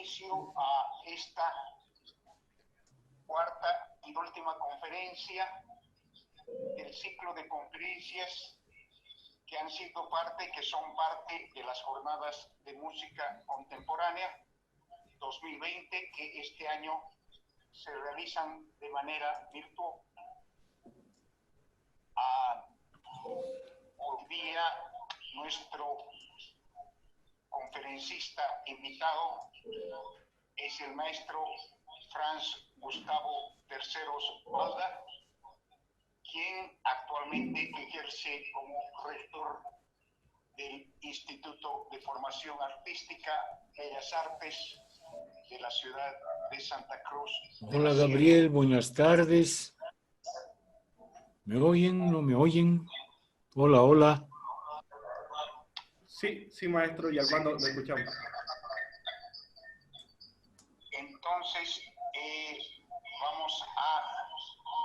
inicio a esta cuarta y última conferencia del ciclo de conferencias que han sido parte, que son parte de las jornadas de música contemporánea 2020, que este año se realizan de manera virtual. Hoy día nuestro conferencista invitado es el maestro Franz Gustavo Terceros Balda, quien actualmente ejerce como rector del Instituto de Formación Artística Bellas Artes de la ciudad de Santa Cruz. Hola Gabriel, buenas tardes. ¿Me oyen? ¿No me oyen? Hola, hola. Sí, maestro, y Armando, lo escuchamos. Entonces,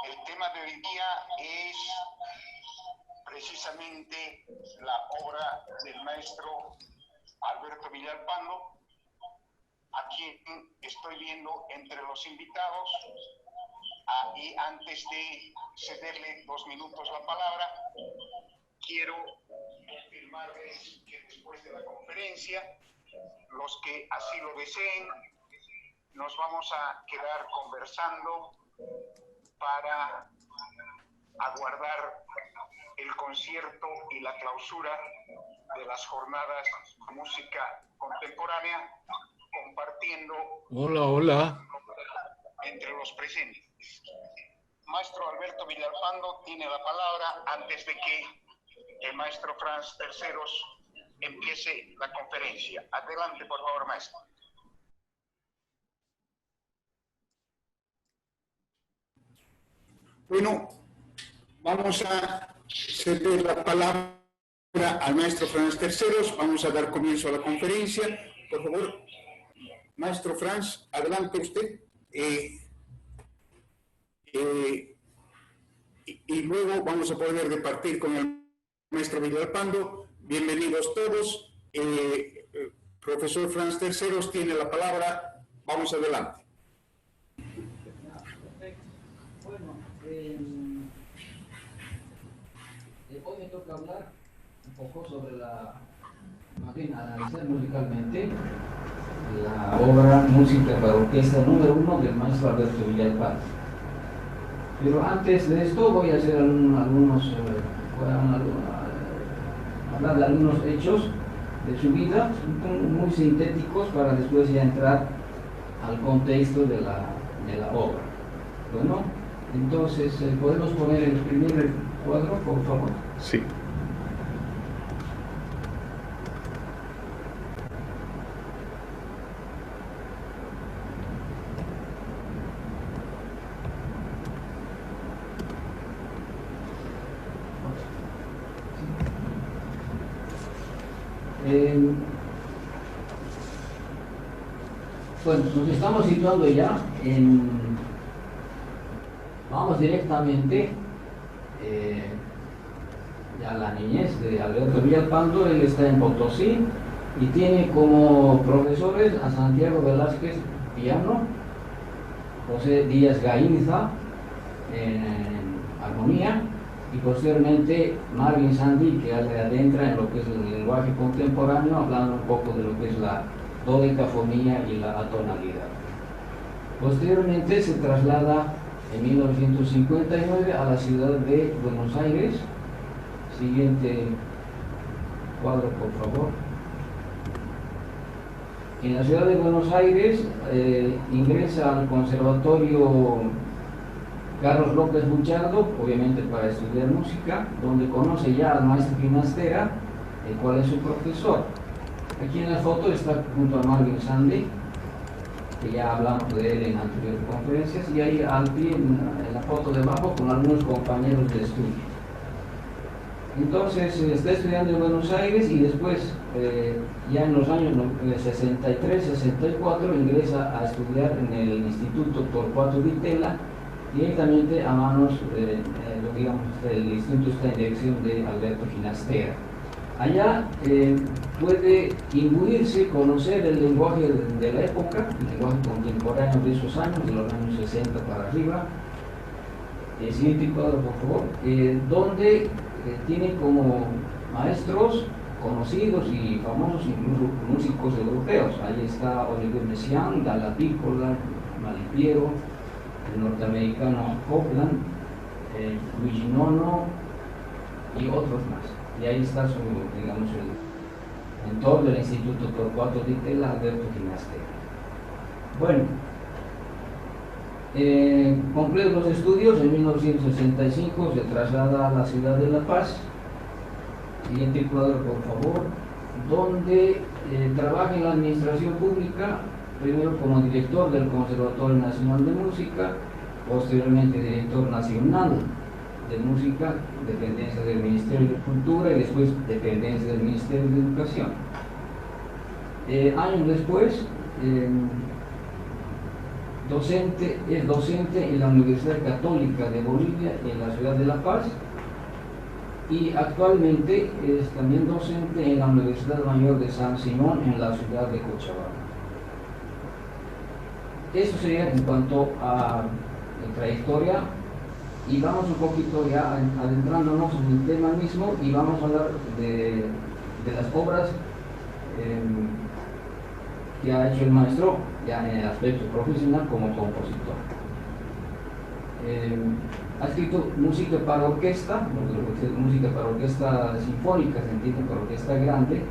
el tema de hoy día es precisamente la obra del maestro Alberto Villalpando, a quien estoy viendo entre los invitados. Y antes de cederle 2 minutos la palabra, quiero confirmarles que después de la conferencia, los que así lo deseen, nos vamos a quedar conversando para aguardar el concierto y la clausura de las jornadas de música contemporánea, compartiendo Hola entre los presentes. Maestro Alberto Villalpando tiene la palabra antes de que el maestro Franz Terceros empiece la conferencia. Adelante, por favor, maestro. Bueno, vamos a ceder la palabra al maestro Franz Terceros. Vamos a dar comienzo a la conferencia. Por favor, maestro Franz, adelante usted. Y luego vamos a poder departir con el maestro Villalpando. Bienvenidos todos. Profesor Franz Terceros tiene la palabra. Vamos adelante. Bueno, hoy me toca hablar un poco sobre más bien analizar musicalmente la obra Música para Orquesta número 1 del maestro Alberto Villalpando. Pero antes de esto voy a hacer hablar de algunos hechos de su vida, muy sintéticos, para después ya entrar al contexto de la obra. Bueno, entonces, ¿podemos poner el primer cuadro, por favor? Sí. Bueno, nos estamos situando ya vamos directamente ya a la niñez de Alberto Villalpando. Él está en Potosí y tiene como profesores a Santiago Velázquez, piano, José Díaz Gainza en armonía, y posteriormente Marvin Sandy, que adentra en lo que es el lenguaje contemporáneo, hablando un poco de lo que es la dodecafonía y la atonalidad. Posteriormente se traslada en 1959 a la ciudad de Buenos Aires. Siguiente cuadro, por favor. En la ciudad de Buenos Aires ingresa al Conservatorio Carlos López Buchardo, obviamente para estudiar música, donde conoce ya al maestro Ginastera, el cual es su profesor. Aquí en la foto está junto a Marvin Sandy, que ya hablamos de él en anteriores conferencias, y ahí al pie, en la foto de abajo, con algunos compañeros de estudio. Entonces está estudiando en Buenos Aires y después, ya en los años 63-64, ingresa a estudiar en el Instituto Torcuato Di Tella, directamente a manos, digamos, el instituto está en dirección de Alberto Ginastera. Allá puede imbuirse, conocer el lenguaje de la época, el lenguaje contemporáneo de esos años, de los años 60 para arriba. El siguiente cuadro, por favor, donde tiene como maestros conocidos y famosos, incluso músicos europeos. Ahí está Olivier Messiaen, Dalla Piccola, Malipiero, el norteamericano Copland, Luigi Nono y otros más. Y ahí está su, digamos, el mentor del Instituto Torcuato Di Tella, Alberto Ginastera. Bueno, concluye los estudios. En 1965 se traslada a la ciudad de La Paz. Siguiente cuadro, por favor, donde trabaja en la administración pública, primero como director del Conservatorio Nacional de Música, posteriormente director nacional de Música, dependencia del Ministerio de Cultura, y después dependencia del Ministerio de Educación. Años después, es docente en la Universidad Católica de Bolivia, en la ciudad de La Paz, y actualmente es también docente en la Universidad Mayor de San Simón, en la ciudad de Cochabamba. Eso sería en cuanto a la trayectoria, y vamos un poquito ya adentrándonos en el tema mismo, y vamos a hablar de las obras que ha hecho el maestro ya en el aspecto profesional como compositor. Ha escrito música para orquesta, música para orquesta sinfónica, se entiende, para orquesta grande.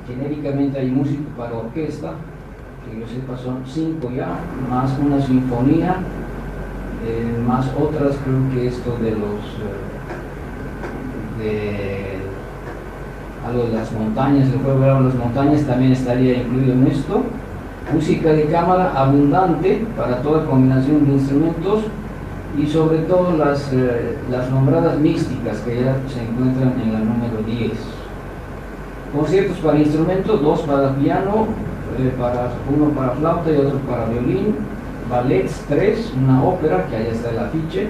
Genéricamente hay música para orquesta, que yo sepa son 5 ya, más una sinfonía, más otras, creo que esto de algo de las montañas, el juego de las montañas también estaría incluido en esto. Música de cámara abundante para toda combinación de instrumentos, y sobre todo las nombradas místicas que ya se encuentran en la número 10. Conciertos para instrumentos, 2 para piano, uno para flauta y otro para violín. Ballets, 3, una ópera, que allá está el afiche.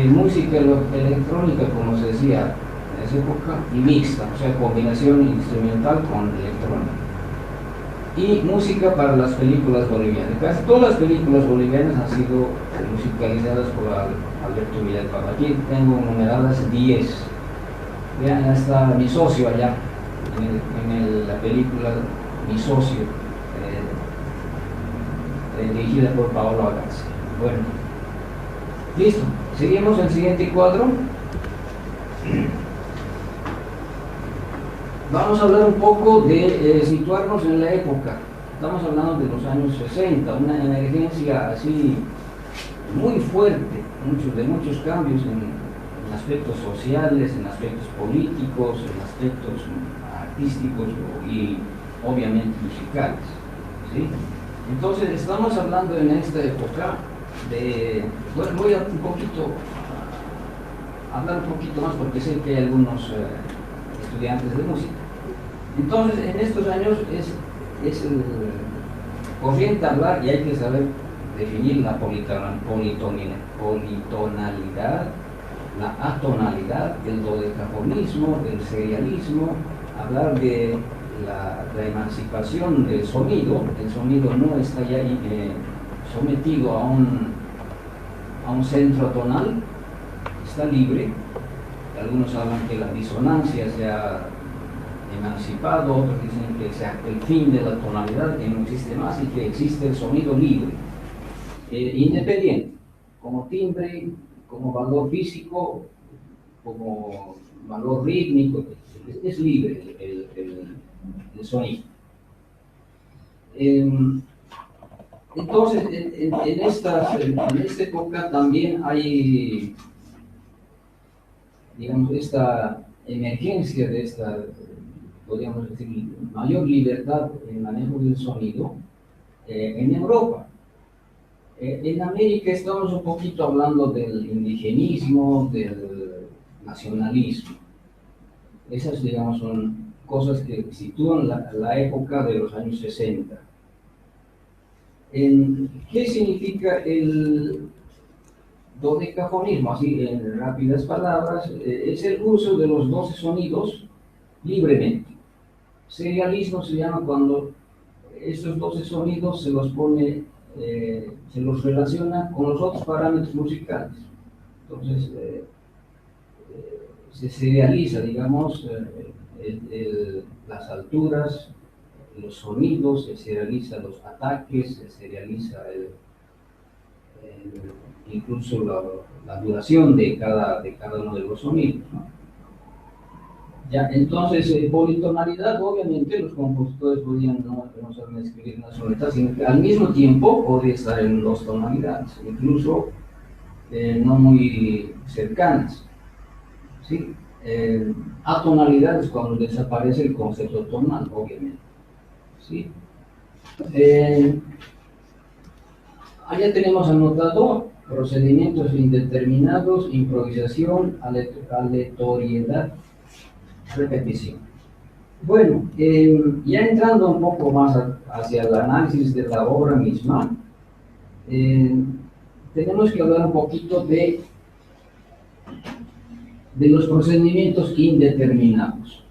Música electrónica, como se decía en esa época, y mixta, o sea, combinación instrumental con electrónica. Y música para las películas bolivianas. Casi todas las películas bolivianas han sido musicalizadas por Alberto Villalpando. Aquí tengo numeradas 10. Vean, está mi socio allá, en la película Mi Socio, dirigida por Paolo Agazzi. Bueno, listo. Seguimos el siguiente cuadro. Vamos a hablar un poco de situarnos en la época. Estamos hablando de los años 60, una emergencia así muy fuerte, de muchos cambios en aspectos sociales, en aspectos políticos, en aspectos artísticos y obviamente musicales, ¿sí? Entonces estamos hablando en esta época de, bueno, voy a hablar un poquito más porque sé que hay algunos estudiantes de música. Entonces, en estos años es corriente hablar, y hay que saber definir la politonalidad, la atonalidad, el dodecafonismo, el serialismo, hablar de la emancipación del sonido. El sonido no está ya sometido a un centro tonal, está libre. Algunos hablan que la disonancia se ha emancipado, otros dicen que sea el fin de la tonalidad, que no existe más y que existe el sonido libre, independiente, como timbre, como valor físico, como valor rítmico, es libre el sonido. Entonces, en esta época también hay, digamos, esta emergencia de esta, podríamos decir, mayor libertad en el manejo del sonido en Europa. En América estamos un poquito hablando del indigenismo, del nacionalismo. Esas, digamos, son cosas que sitúan la época de los años 60. ¿Qué significa dodecafonismo, así en rápidas palabras, es el uso de los 12 sonidos libremente. Serialismo se llama cuando estos 12 sonidos se los pone, se los relaciona con los otros parámetros musicales. Entonces, se serializa, digamos, las alturas, los sonidos, se serializa los ataques, se serializa incluso la duración de cada uno de los sonidos, ¿no? Ya, entonces, politonalidad, obviamente, los compositores podían no saber escribir una sola, sino que al mismo tiempo podía estar en dos tonalidades, incluso no muy cercanas, ¿sí? Atonalidad es cuando desaparece el concepto tonal, obviamente, ¿sí? Allá tenemos anotado procedimientos indeterminados, improvisación, aleatoriedad, repetición. Bueno, ya entrando un poco más hacia el análisis de la obra misma, tenemos que hablar un poquito de los procedimientos indeterminados.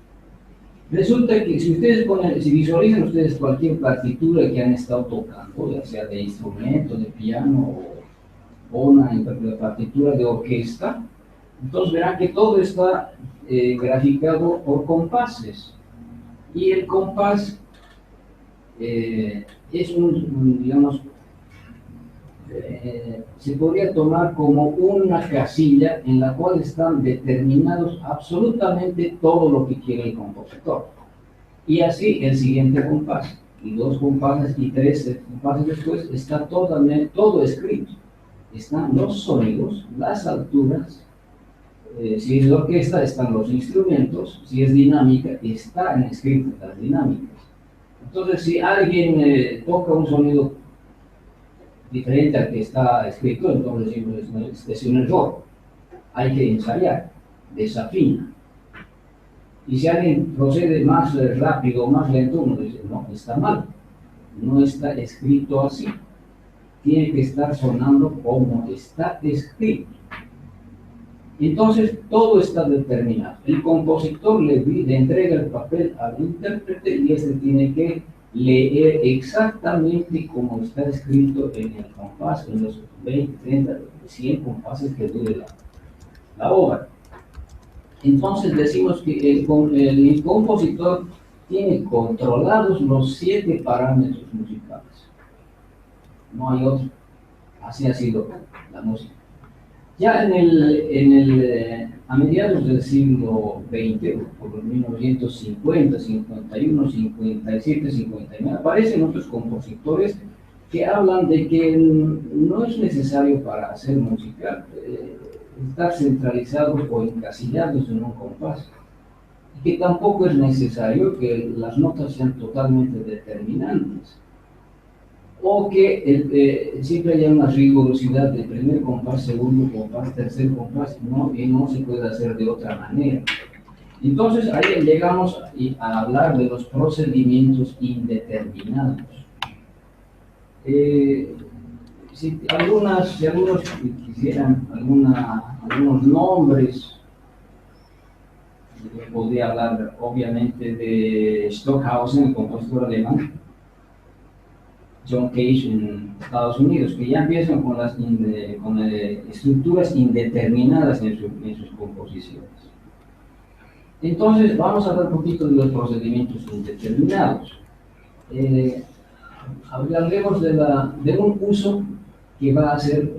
Resulta que si ustedes si visualizan ustedes cualquier partitura que han estado tocando, ya sea de instrumento, de piano o una partitura de orquesta, entonces verán que todo está graficado por compases. Y el compás es digamos, se podría tomar como una casilla en la cual están determinados absolutamente todo lo que quiere el compositor. Y así el siguiente compás, y 2 compases y 3 compases después, está todo escrito. Están los sonidos, las alturas, si es orquesta están los instrumentos, si es dinámica están escritas las dinámicas. Entonces si alguien toca un sonido diferente al que está escrito, entonces es un error, hay que ensayar, desafina. Y si alguien procede más rápido o más lento, uno dice, no, está mal, no está escrito así, tiene que estar sonando como está escrito. Entonces todo está determinado. El compositor le entrega el papel al intérprete y este tiene que leer exactamente como está escrito en el compás, en los 20, 30, 100 compases que dure la obra. Entonces decimos que el compositor tiene controlados los 7 parámetros musicales. No hay otro. Así ha sido la música. Ya a mediados del siglo XX, por los 1950, 51, 57, 59, aparecen otros compositores que hablan de que no es necesario para hacer música estar centralizados o encasillados en un compás, y que tampoco es necesario que las notas sean totalmente determinantes, o que siempre haya una rigurosidad de primer compás, segundo compás, tercer compás, y no se puede hacer de otra manera. Entonces ahí llegamos a hablar de los procedimientos indeterminados. Si algunos quisieran algunos nombres, podría hablar obviamente de Stockhausen, el compositor alemán, John Cage en Estados Unidos, que ya empiezan con estructuras indeterminadas en sus composiciones. Entonces vamos a hablar un poquito de los procedimientos indeterminados. Hablaremos de un uso que va a hacer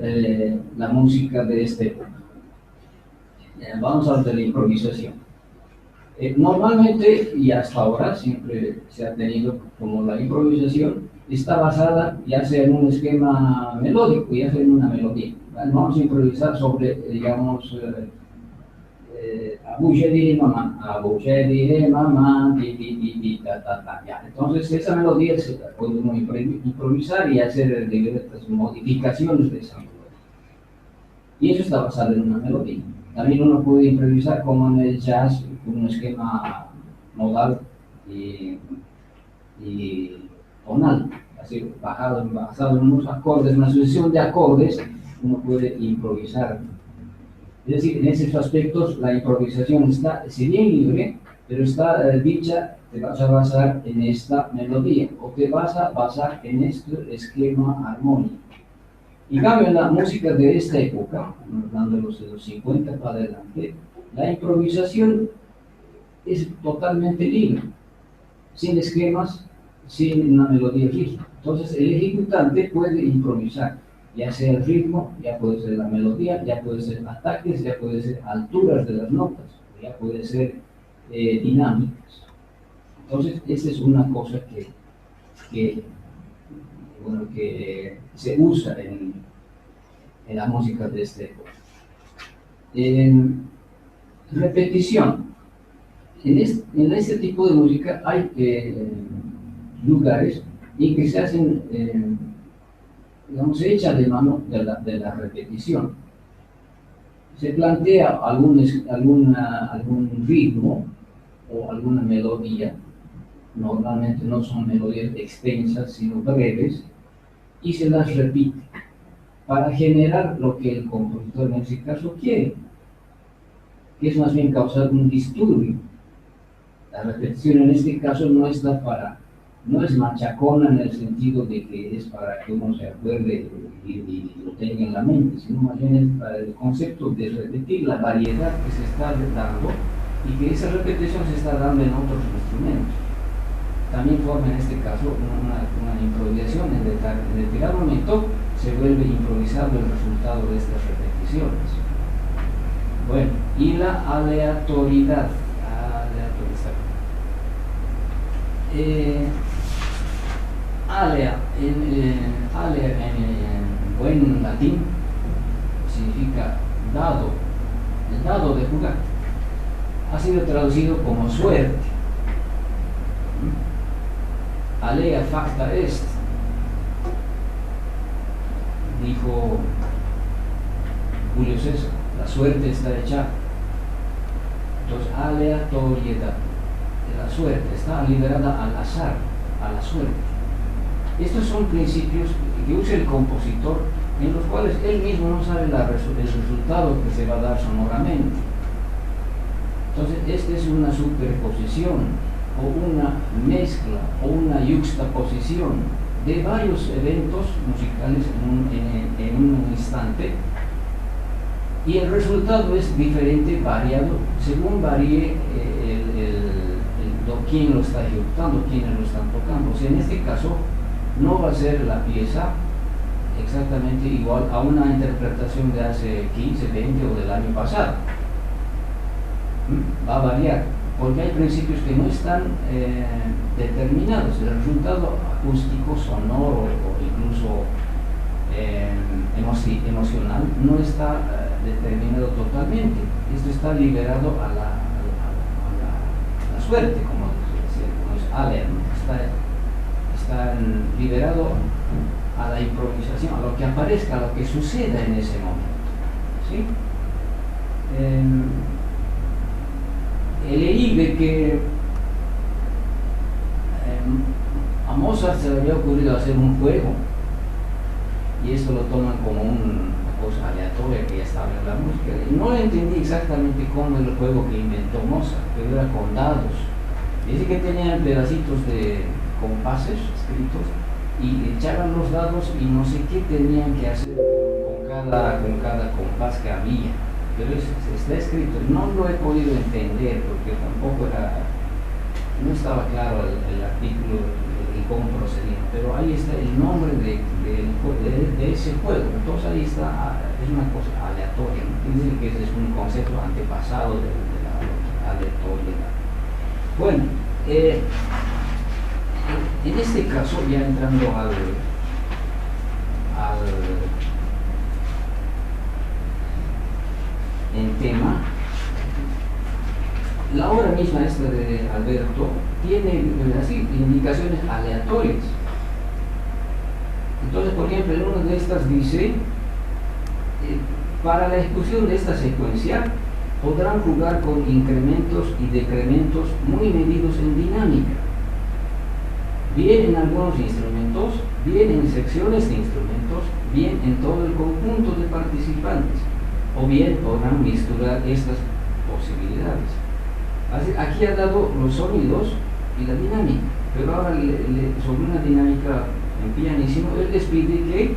la música de esta época. Vamos a hablar de la improvisación. Normalmente, y hasta ahora, siempre se ha tenido como la improvisación, está basada ya sea en un esquema melódico, ya sea en una melodía. Vamos a improvisar sobre, digamos, abuche diré mamá, ti, ti, ti, ti, ta, ta, ta, ya. Entonces, esa melodía se la puede uno improvisar y hacer diversas modificaciones de esa melodía. Y eso está basado en una melodía. También uno puede improvisar como en el jazz, con un esquema modal y tonal, así basado en unos acordes, una sucesión de acordes, uno puede improvisar. Es decir, en esos aspectos la improvisación está, si bien libre, pero está dicha, te vas a basar en esta melodía o te vas a basar en este esquema armónico. Y en cambio, en la música de esta época, hablando de los 50 para adelante, la improvisación es totalmente libre, sin esquemas, sin una melodía fija. Entonces, el ejecutante puede improvisar, ya sea el ritmo, ya puede ser la melodía, ya puede ser ataques, ya puede ser alturas de las notas, ya puede ser dinámicas. Entonces, esa es una cosa que se usa en la música de esta época. Repetición. En este tipo de música hay lugares en que se hacen, digamos, se echa de mano de la repetición. Se plantea algún ritmo o alguna melodía, normalmente no son melodías extensas, sino breves, y se las repite para generar lo que el compositor en ese caso quiere, que es más bien causar un disturbio. La repetición en este caso no es machacona en el sentido de que es para que uno se acuerde y lo tenga en la mente, sino más bien es para el concepto de repetir la variedad que se está dando y que esa repetición se está dando en otros instrumentos. También forma en este caso una improvisación. En determinado momento se vuelve improvisado el resultado de estas repeticiones. Bueno, y la aleatoriedad. Alea en buen latín significa dado, el dado de jugar. Ha sido traducido como suerte. Alea facta est, dijo Julio César, la suerte está echada. Entonces, aleatoriedad, la suerte está liberada al azar, a la suerte. Estos son principios que usa el compositor, en los cuales él mismo no sabe el resultado que se va a dar sonoramente. Entonces, esta es una superposición o una mezcla o una yuxtaposición de varios eventos musicales en un instante, y el resultado es diferente, variado, según varíe quién lo está ejecutando, quiénes lo están tocando. O sea, en este caso no va a ser la pieza exactamente igual a una interpretación de hace 15, 20 o del año pasado. Va a variar, porque hay principios que no están determinados. El resultado acústico, sonoro o incluso emocional no está determinado totalmente. Esto está liberado a la suerte, como es Aller, ¿no? Está liberado a la improvisación, a lo que aparezca, a lo que suceda en ese momento, ¿sí? Leí de que a Mozart se le había ocurrido hacer un juego, y esto lo toman como una cosa aleatoria que ya estaba en la música. Y no entendí exactamente cómo era el juego que inventó Mozart, pero era con dados. Dice que tenían pedacitos de compases escritos y echaban los dados y no sé qué tenían que hacer con cada compás que había. Pero está escrito, no lo he podido entender porque tampoco no estaba claro el artículo y cómo procedía, pero ahí está el nombre de ese juego. Entonces ahí está, es una cosa aleatoria, ¿no? Dice que ese es un concepto antepasado de la aleatoriedad. Bueno, en este caso, ya entrando en tema, la obra misma esta de Alberto tiene así indicaciones aleatorias. Entonces, por ejemplo, en una de estas dice, para la ejecución de esta secuencia podrán jugar con incrementos y decrementos muy medidos en dinámica, bien en algunos instrumentos, bien en secciones de instrumentos, bien en todo el conjunto de participantes, o bien podrán misturar estas posibilidades. Así, aquí ha dado los sonidos y la dinámica, pero ahora sobre una dinámica en pianísimo, él les pide que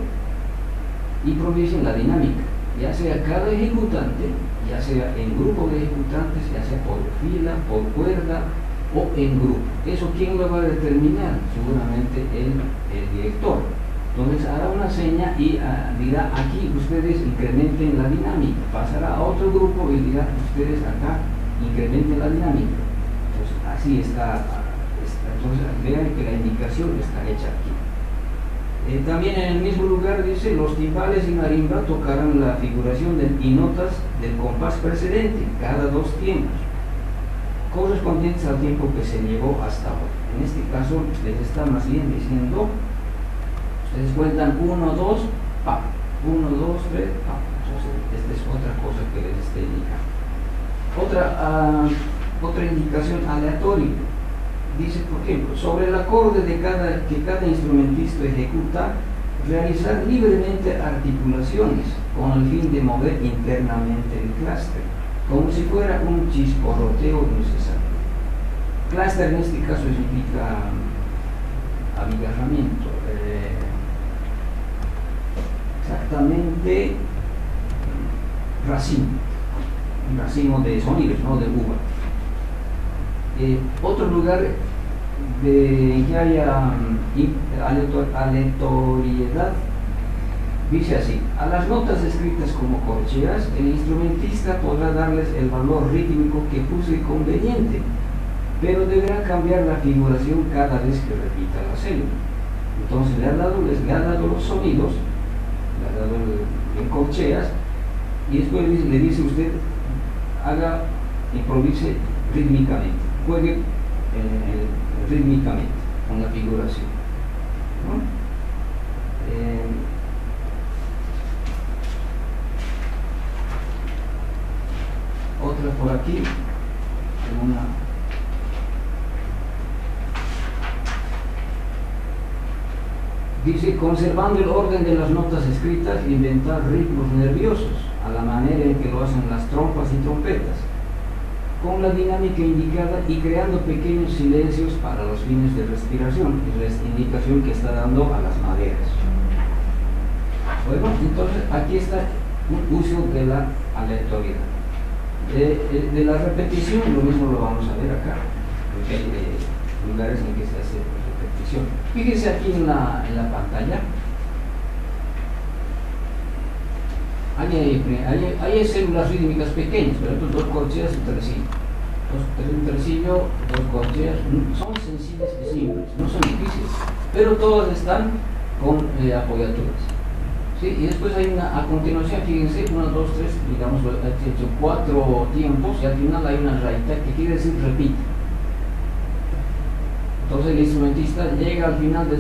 improvisen la dinámica, ya sea cada ejecutante, ya sea en grupo de ejecutantes, ya sea por fila, por cuerda o en grupo. ¿Eso quién lo va a determinar? Seguramente el director. Entonces hará una seña y dirá, aquí ustedes incrementen la dinámica, pasará a otro grupo y dirá, ustedes acá incrementen la dinámica. Entonces así está. Entonces vean que la indicación está hecha aquí. También en el mismo lugar dice, los timbales y marimba tocarán la figuración y notas del compás precedente, cada 2 tiempos, correspondientes al tiempo que se llevó hasta ahora. En este caso les está más bien diciendo, ustedes cuentan 1, 2, pa, 1, 2, 3, pa. Entonces esta es otra cosa que les está indicando. Otra indicación aleatoria. Dice, por ejemplo, sobre el acorde que cada instrumentista ejecuta, realizar libremente articulaciones con el fin de mover internamente el clúster, como si fuera un chisporroteo necesario. Clúster en este caso significa abigarramiento, exactamente un racimo de sonidos, no de uva. Otro lugar en que haya aleatoriedad, dice así: a las notas escritas como corcheas, el instrumentista podrá darles el valor rítmico que juzgue conveniente, pero deberá cambiar la figuración cada vez que repita la célula. Entonces le ha dado los sonidos, le ha dado en corcheas, y después le dice usted, improvise rítmicamente, juegue rítmicamente con la figuración, ¿no? Otra por aquí, dice, conservando el orden de las notas escritas, inventar ritmos nerviosos a la manera en que lo hacen las trompas y trompetas, con la dinámica indicada y creando pequeños silencios para los fines de respiración, es la indicación que está dando a las maderas. Bueno, entonces aquí está un uso de la aleatoriedad. De la repetición, lo mismo lo vamos a ver acá, porque hay lugares en que se hace repetición. Fíjense aquí en la pantalla. Hay células rítmicas pequeñas, pero estos 2 corcheas y tresillo. Un tresillo, 2 corcheas, son sencillas y simples, no son difíciles, pero todas están con apoyaturas. ¿Sí? Y después hay a continuación, fíjense, 1, 2, 3, digamos, he hecho 4 tiempos y al final hay una raíta que quiere decir repite. Entonces el instrumentista llega al final de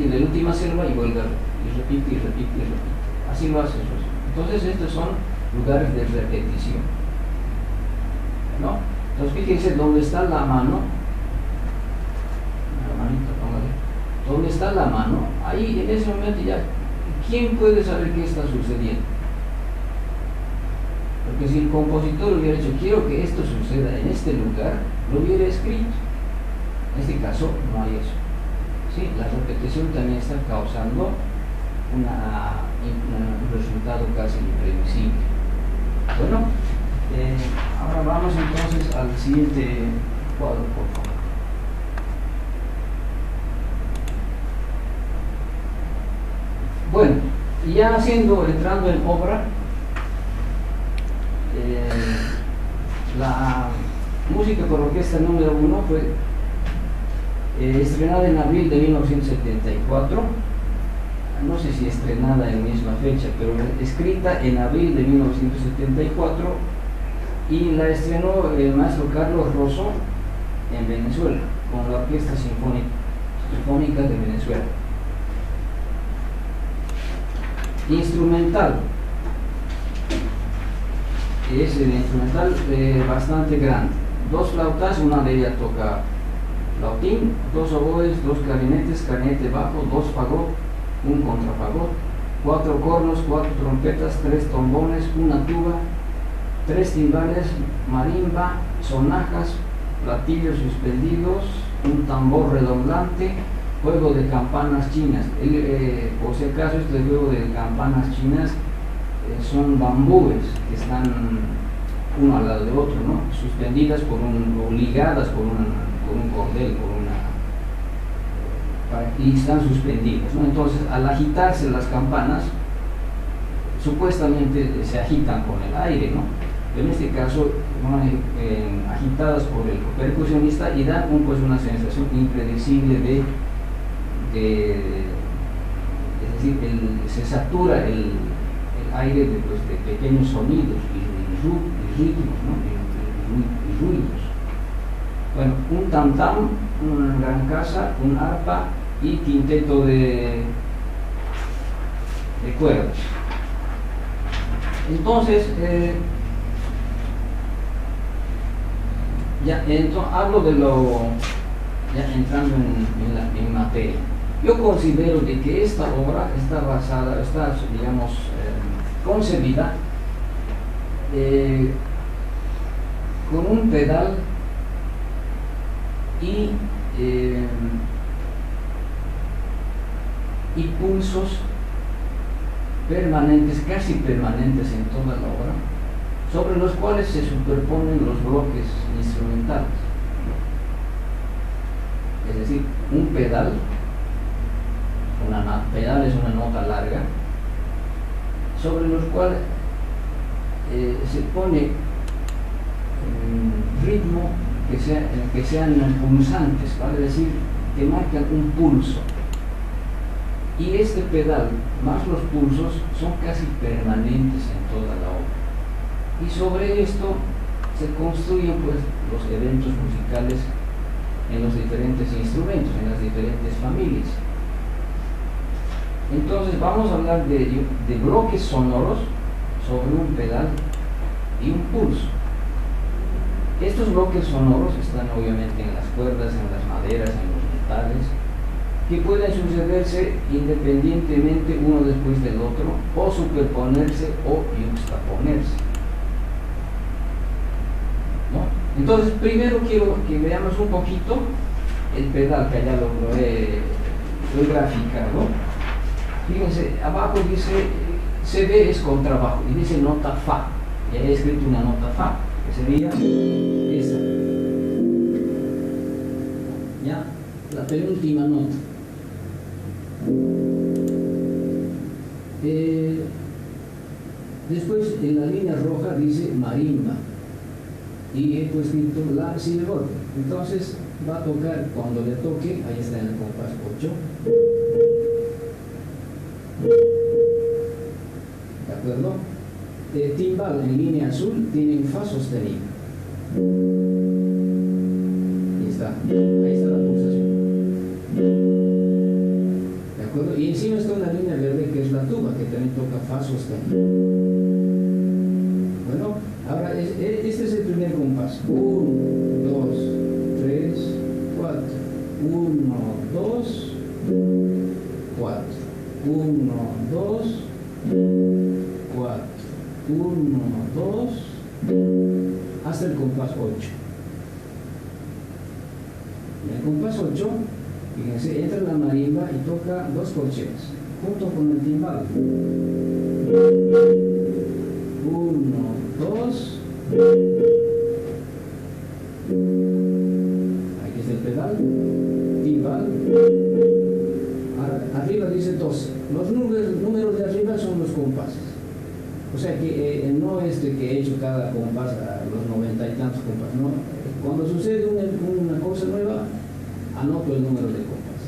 la última célula y vuelve y repite y repite y repite. Así lo hace eso. Entonces estos son lugares de repetición, ¿no? Entonces fíjense dónde está la mano, donde está la mano, ahí en ese momento ya, ¿quién puede saber qué está sucediendo? Porque si el compositor hubiera dicho, quiero que esto suceda en este lugar, lo hubiera escrito. En este caso no hay eso. ¿Sí? La repetición también está causando un resultado casi imprevisible. Bueno, ahora vamos entonces al siguiente cuadro, por favor. Bueno, ya entrando en obra, la música por orquesta número 1 fue estrenada en abril de 1974, no sé si estrenada en misma fecha, pero escrita en abril de 1974, y la estrenó el maestro Carlos Rosso en Venezuela, con la Orquesta Sinfónica de Venezuela. Instrumental. Es el instrumental bastante grande. 2 flautas, una de ellas toca flautín, 2 oboes, 2 clarinetes, clarinete bajo, 2 fagot, 1 contrafagot, 4 cornos, 4 trompetas, 3 trombones, 1 tuba, 3 timbales, marimba, sonajas, platillos suspendidos, un tambor redondante, juego de campanas chinas. Por si acaso, este juego de campanas chinas son bambúes que están uno al lado de otro, ¿no? Suspendidas o ligadas por un cordel, y están suspendidas, ¿no? Entonces, al agitarse las campanas, supuestamente se agitan con el aire, ¿no? En este caso, agitadas por el percusionista y dan pues una sensación impredecible es decir, se satura el aire de pequeños sonidos y ritmos, ¿no? y ruidos. Bueno, un tam-tam, una gran casa, un arpa y quinteto de cuerdas. Entonces, hablo de ya entrando en materia. Yo considero de que esta obra está digamos, concebida con un pedal y pulsos permanentes, casi permanentes en toda la obra, sobre los cuales se superponen los bloques instrumentales. Es decir, un pedal, pedal es una nota larga, sobre los cuales se pone ritmo que sean pulsantes, vale decir, que marcan un pulso. Y este pedal, más los pulsos, son casi permanentes en toda la obra. Y sobre esto se construyen pues los eventos musicales en los diferentes instrumentos, en las diferentes familias. Entonces vamos a hablar de bloques sonoros sobre un pedal y un pulso. Estos bloques sonoros están obviamente en las cuerdas, en las maderas, en los metales, que pueden sucederse independientemente uno después del otro, o superponerse o yuxtaponerse, ¿no? Entonces, primero quiero que veamos un poquito el pedal, que allá lo he graficado. Fíjense, abajo dice, CB es contrabajo, y dice nota Fa. Ya he escrito una nota Fa, que sería esa. Ya, la penúltima nota. Después en la línea roja dice marimba y he escrito la si bemol. Entonces va a tocar, cuando le toque, ahí está en el compás 8, ¿de acuerdo? El timbal en línea azul tiene un fa sostenido. Ahí está la pulsación. ¿De acuerdo? Y encima está una línea verde que es la tuba, que también toca fa sostenido. Bueno, ahora este es el primer compás. 1, 2, 3, 4. 1, 2, 4. 1, 2, 4. 1, 2, hasta el compás 8. En el compás 8, fíjense, entra la marimba y toca 2 corcheas, junto con el timbal. 1, 2, aquí está el pedal, timbal. Arriba dice 12. Los números de arriba son los compases. O sea que no es que he hecho cada compás a los 90 y tantos compases, no. Cuando sucede una cosa nueva, anoto el número de compás.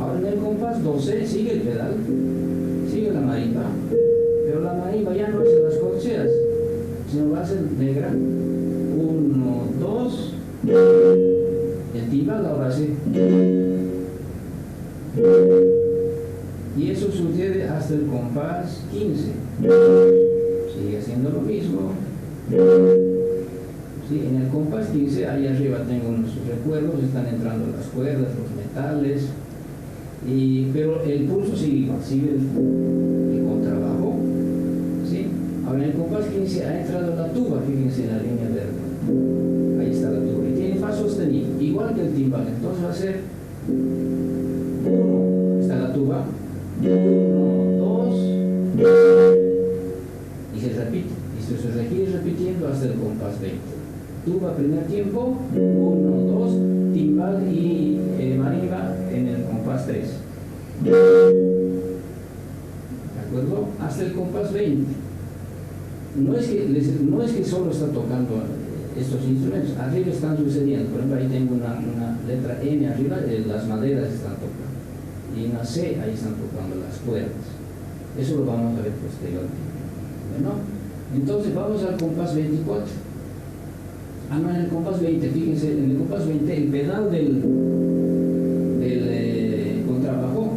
Ahora en el compás 12 sigue el pedal, sigue la marimba, pero la marimba ya no es de las corcheas, sino va a ser negra. 1, 2, el timbal ahora sí. Y eso sucede hasta el compás 15. Sigue haciendo lo mismo. ¿sí? En el compás 15, ahí arriba tengo unos recuerdos, están entrando las cuerdas, los metales, pero el pulso sigue igual, sigue el contrabajo, ¿sí? Ahora en el compás 15 ha entrado la tuba, fíjense en la línea verde, ahí está la tuba, y tiene fa sostenido, igual que el timbal, entonces va a ser 1, está la tuba, 1, 2, y se repite, y se sigue repitiendo hasta el compás 20. Tuba primer tiempo, 1, 2, timbal y marimba en el compás 3. ¿De acuerdo? Hasta el compás 20. No es que solo está tocando estos instrumentos, arriba están sucediendo. Por ejemplo, ahí tengo una letra M arriba, las maderas están tocando. Y una C, ahí están tocando las cuerdas. Eso lo vamos a ver posteriormente. Bueno, entonces vamos al compás 24. No, en el compás 20, fíjense, en el compás 20 el pedal del contrabajo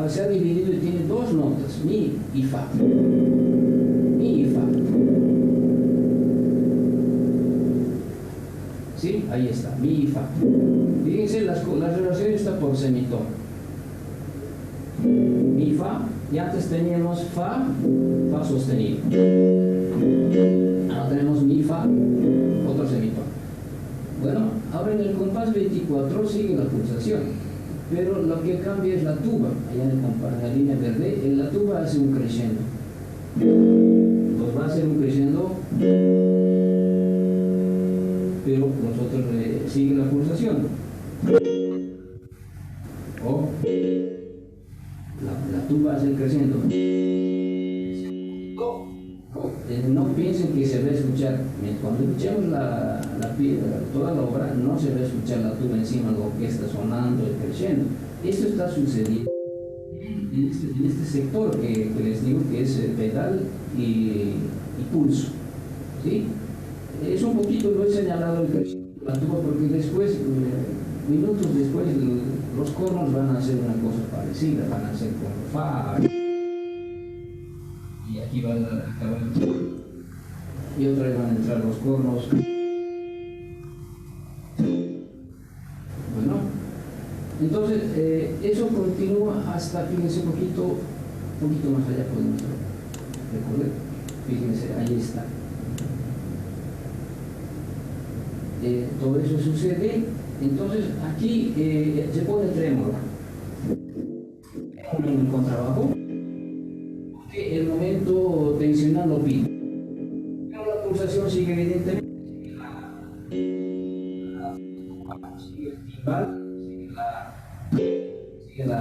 se ha dividido y tiene dos notas, mi y fa. Mi y fa. ¿Sí? Ahí está, mi y fa. Fíjense, las relaciones están por semitono. Mi, fa, y antes teníamos fa sostenido. Ahora tenemos mi, fa, otro semitono. Bueno, ahora en el compás 24 sigue la pulsación, pero lo que cambia es la tuba. Allá en el compás, en la línea verde, la tuba hace un crescendo. Pues va a hacer un crescendo, pero nosotros sigue la pulsación. O la tuba hace el crescendo. No piensen que se va a escuchar, cuando escuchemos toda la obra, no se va a escuchar la tuba encima de la orquesta sonando, el crescendo. Esto está sucediendo en este sector que les digo que es pedal y pulso, ¿sí? Es un poquito, lo he señalado el crescendo, la tuba, porque después, minutos después, los cornos van a hacer una cosa parecida, van a hacer con fa. Y aquí va a acabar y otra vez van a entrar los cornos. Bueno, entonces eso continúa hasta, fíjense, un poquito más allá podemos recorrer. Fíjense, ahí está. Todo eso sucede. Entonces aquí se pone trémolo en el contrabajo. El momento tensional lo pide, pero la pulsación sigue evidentemente, sigue el timbal, sigue la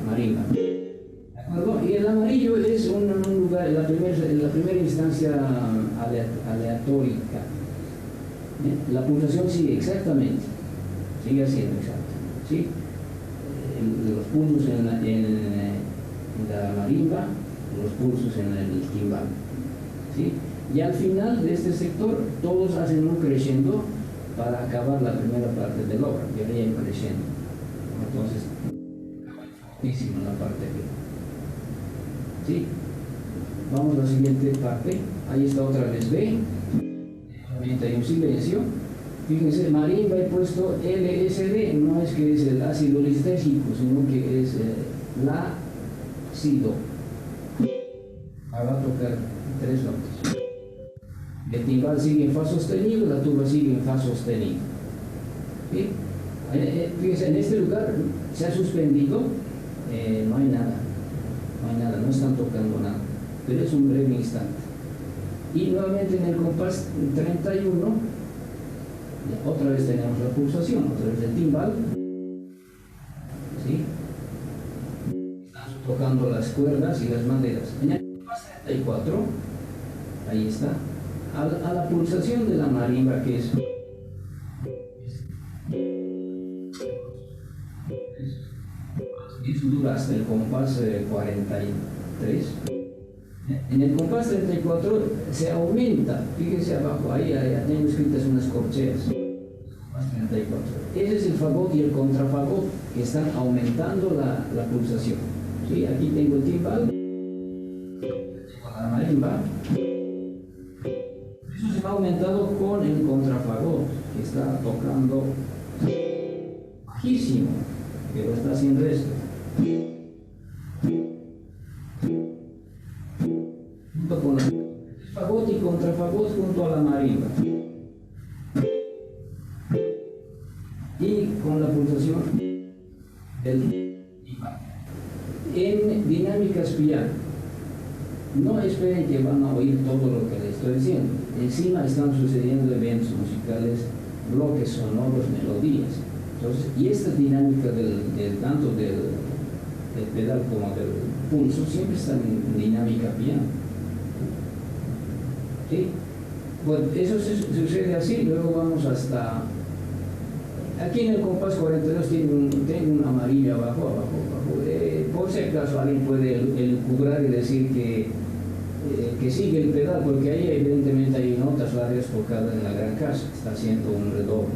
marimba, ¿de acuerdo? Y el amarillo es un lugar, la primera instancia aleatórica. La pulsación sigue exactamente, sigue haciendo exacto, ¿sí? Los pulsos en la marimba, los pulsos en el timbal, ¿sí? Y al final de este sector todos hacen un crescendo para acabar la primera parte de la obra, y ahí hay un crescendo. Entonces, fortísimo la parte B. ¿Sí? Vamos a la siguiente parte. Ahí está otra vez B. Obviamente hay un silencio. Fíjense, marimba he puesto LSD, no es que es el ácido lisérgico, sino que es la SIDO. Ahora va a tocar 3 notas. El timbal sigue en fa sostenido, la tuba sigue en fa sostenido. ¿Sí? Fíjense, en este lugar se ha suspendido, no hay nada, no están tocando nada, pero es un breve instante. Y nuevamente en el compás 31, otra vez tenemos la pulsación, otra vez el timbal, ¿sí? Están tocando las cuerdas y las maderas. En el compás 34, ahí está, a la pulsación de la marimba, que es eso dura hasta el compás 43. En el compás 34 se aumenta, fíjense abajo, ahí tengo escritas unas corcheas. Compás 34. Ese es el fagot y el contrafagot que están aumentando la pulsación. ¿Sí? Aquí tengo el timbal, tengo la marimba. Eso se va aumentado con el contrafagot, que está tocando bajísimo, pero está haciendo esto. Junto con el fagot y contrafagot junto a la marimba. Y con la pulsación del timbal. En dinámicas piano. No esperen que van a oír todo lo que les estoy diciendo. Encima están sucediendo eventos musicales, bloques sonoros, melodías. Entonces, y esta dinámica tanto del pedal como del pulso siempre está en dinámica piano. ¿Sí? Bueno, eso sucede así, luego vamos hasta... Aquí en el compás 42 tengo una amarilla abajo. Por si acaso alguien puede elucubrar y decir que sigue el pedal, porque ahí evidentemente hay notas largas tocadas en la gran casa, está haciendo un redoble,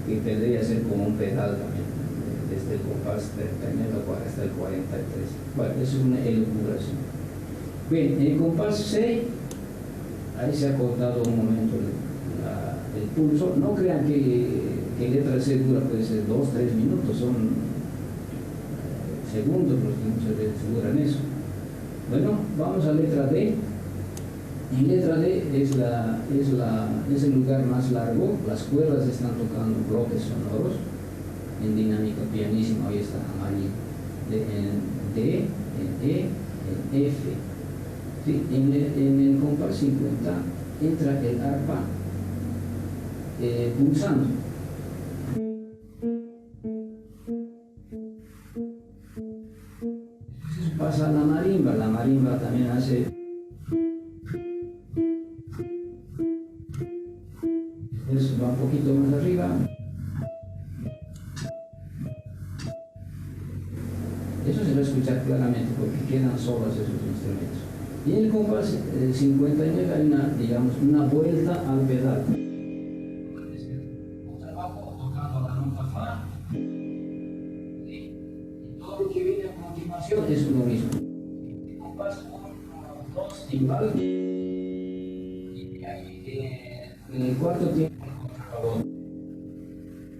que tendría que ser como un pedal también, desde el compás 39 hasta el 43. Bueno, eso es una elucubración. Bien, en el compás 6, ahí se ha cortado un momento el pulso. No crean que letra C dura, puede ser 2-3 minutos, son segundos los que se duran eso. Bueno, vamos a letra D. En letra D es el lugar más largo, las cuerdas están tocando bloques sonoros en dinámica pianísima, ahí está amarillo. En D, en E, en F. Sí, en el compás 50 entra el arpa pulsando. Pasa la marimba también hace. Eso va un poquito más arriba. Eso se va a escuchar claramente porque quedan solos esos instrumentos. Y en el compás 59 hay una vuelta al pedal. Trabajo tocando la nota fa. Todo lo que viene a continuación es lo mismo. Compás 1, 2, timbal. Y en el cuarto tiempo el contrafagot.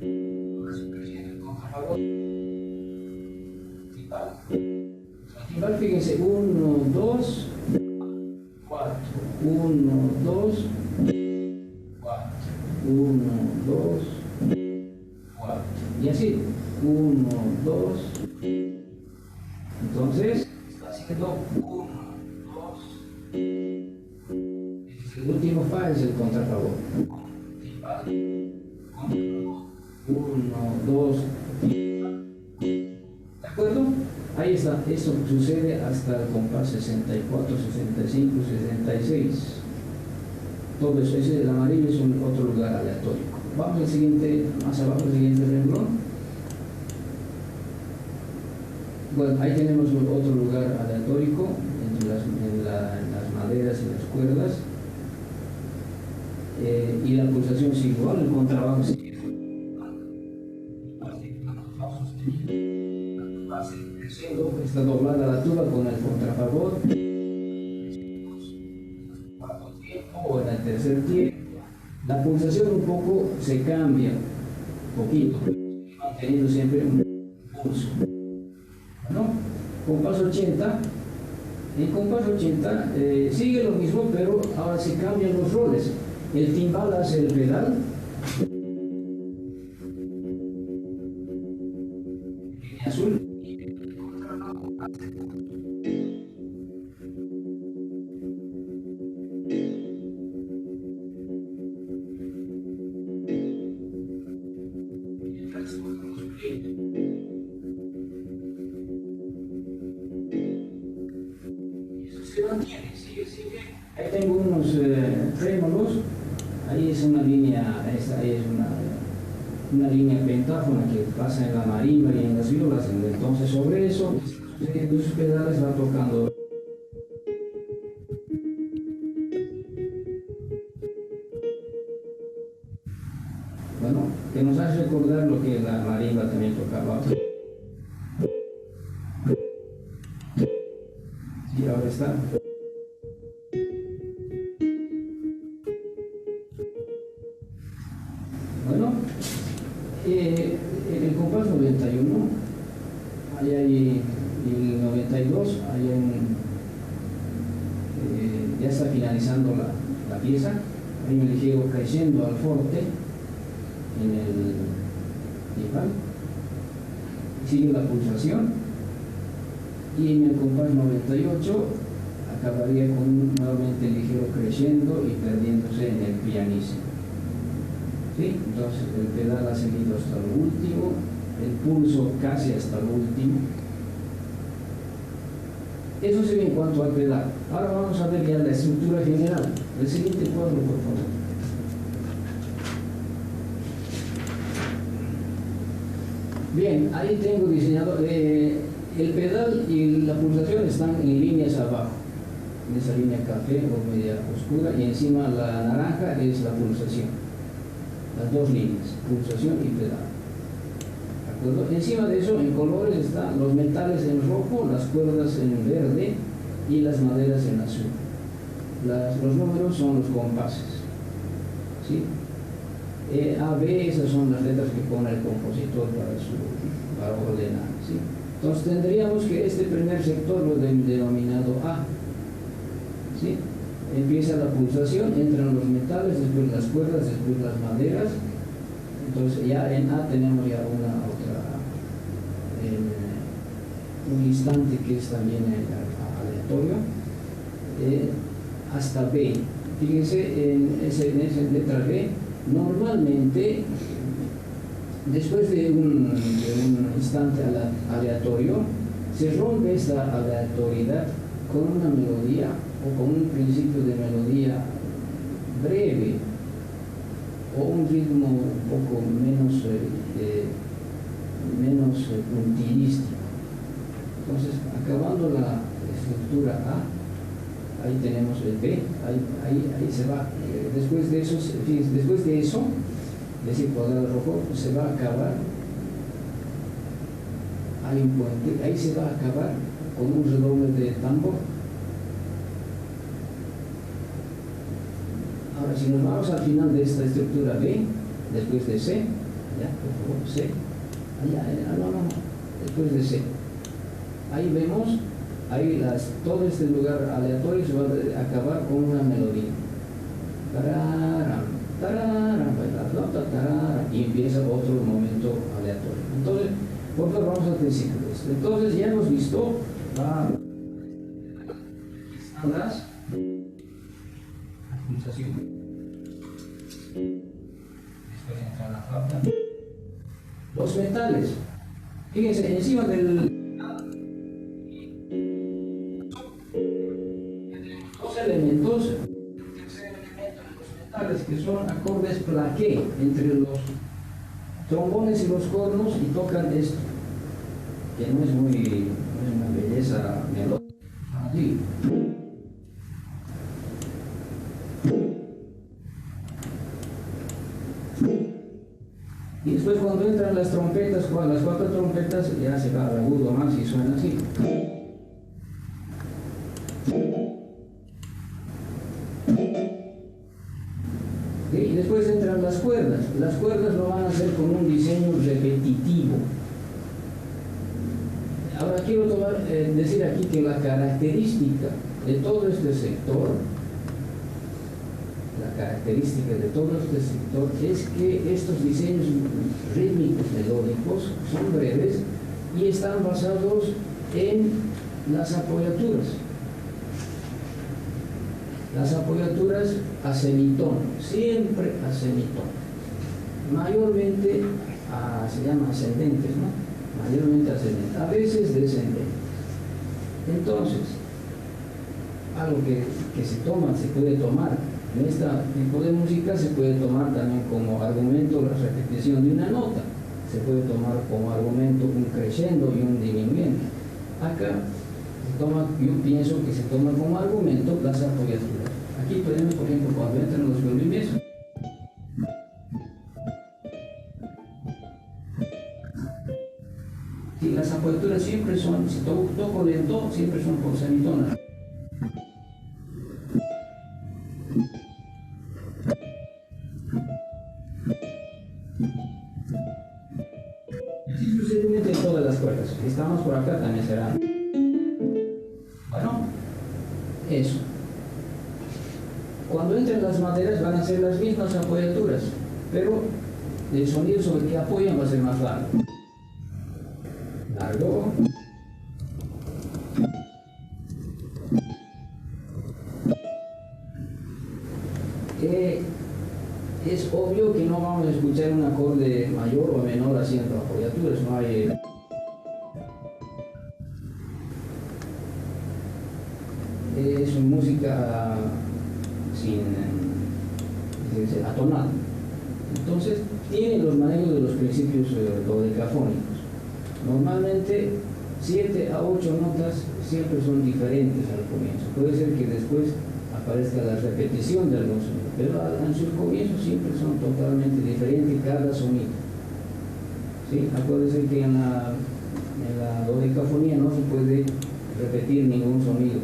El contrafagot. Timbal. El timbal, fíjense, 1, 2, 4. 1, 2, 4. 1, 2, 4. Y así. 1, 2. Entonces, está haciendo 1, 2. El último fa es el contrafagot. 1, 2. ¿De acuerdo? Ahí está. Eso sucede hasta el compás 64, 65, 66. Todo eso, el amarillo es otro lugar aleatorio. Vamos al siguiente, más abajo, el siguiente renglón. Bueno, ahí tenemos otro lugar aleatórico entre las maderas y las cuerdas. Y la pulsación es igual, el contrabajo es igual. Está doblada la tuba con el contrafagot. O en el tercer tiempo. La pulsación un poco se cambia, poquito, manteniendo siempre un pulso. ¿No? Compás 80, en compás 80 sigue lo mismo, pero ahora se cambian los roles. El timbal hace el pedal, en azul, y el contrabajo hace el pulso. Ahí tengo unos trémolos, ahí es una línea, ahí es una línea pentáfona que pasa en la marimba y en las violas, entonces sobre eso, sus pedales va tocando. Bueno, que nos hace recordar lo que la marimba también tocaba. Y ahora está. En el compás 91, ahí hay el 92, ya está finalizando la pieza, hay un ligero crescendo al forte en el timpán, sigue la pulsación, y en el compás 98 acabaría con nuevamente ligero crescendo y perdiéndose en el pianissimo. ¿Sí? Entonces el pedal ha seguido hasta lo último, el pulso casi hasta lo último. Eso sería en cuanto al pedal. Ahora vamos a ver ya la estructura general. El siguiente cuadro, por favor. Bien, ahí tengo diseñado, el pedal y la pulsación están en líneas abajo, en esa línea café o media oscura, y encima la naranja es la pulsación. Las dos líneas, pulsación y pedal. ¿De acuerdo? Encima de eso, en colores están los metales en rojo, las cuerdas en verde y las maderas en azul. Los números son los compases. ¿Sí? A, B, esas son las letras que pone el compositor para ordenar. ¿Sí? Entonces tendríamos que este primer sector lo denominado A. ¿Sí? Empieza la pulsación, entran los metales, después las cuerdas, después las maderas. Entonces ya en A tenemos ya un instante que es también aleatorio, hasta B. Fíjense en esa letra B, normalmente después de un instante aleatorio se rompe esta aleatoriedad con una melodía o con un principio de melodía breve o un ritmo un poco menos puntilístico. Entonces, acabando la estructura A, ahí tenemos el B, ahí se va. Después de eso, es decir, cuadrado rojo, se va a acabar. Hay un puente, ahí se va a acabar con un redoble de tambor. Ahora, si nos vamos al final de esta estructura B, después de C, ya, por favor, C, después de C, ahí vemos, todo este lugar aleatorio se va a acabar con una melodía. Tararam, tararam, tararam, y empieza otro momento aleatorio. Entonces, por favor, vamos al principio de esto. Entonces, ya hemos visto las pulsaciones. Después entra la flauta. Los metales. Fíjense, encima del dos elementos, el tercer elemento de los metales, que son acordes plaqué entre los trombones y los cornos, y tocan esto, que no es una belleza melódica. Así. Y después cuando entran las trompetas, las cuatro trompetas, ya se va al agudo más y suena así. Y después entran las cuerdas. Las cuerdas lo van a hacer con un diseño repetitivo. Ahora quiero decir aquí que la característica de todo este sector, es que estos diseños rítmicos melódicos son breves y están basados en las apoyaturas. Las apoyaturas a semitón, siempre a semitón. Mayormente se llaman ascendentes, ¿no? Mayormente ascendentes, a veces descendentes. Entonces, algo que se puede tomar en este tipo de música, se puede tomar también como argumento la repetición de una nota, se puede tomar como argumento un crescendo y un diminuendo. Acá yo pienso que se toma como argumento las apoyaturas. Aquí podemos, por ejemplo, cuando entran los violines, si las apoyaturas siempre son, si toco lento, siempre son por semitonas. Si estamos por acá también será. Bueno, eso. Cuando entren las maderas van a ser las mismas apoyaturas, pero el sonido sobre el que apoyan va a ser más largo. Largo. Es obvio que no vamos a escuchar un acorde mayor o menor haciendo apoyaturas, no hay... Es música sin atonal. Entonces, tiene los manejos de los principios dodecafónicos. Normalmente, 7 a 8 notas siempre son diferentes al comienzo. Puede ser que después aparezca la repetición de algún sonido, pero en sus comienzos siempre son totalmente diferentes cada sonido. ¿Sí? Acuérdense que en la dodecafonía no se puede repetir ningún sonido.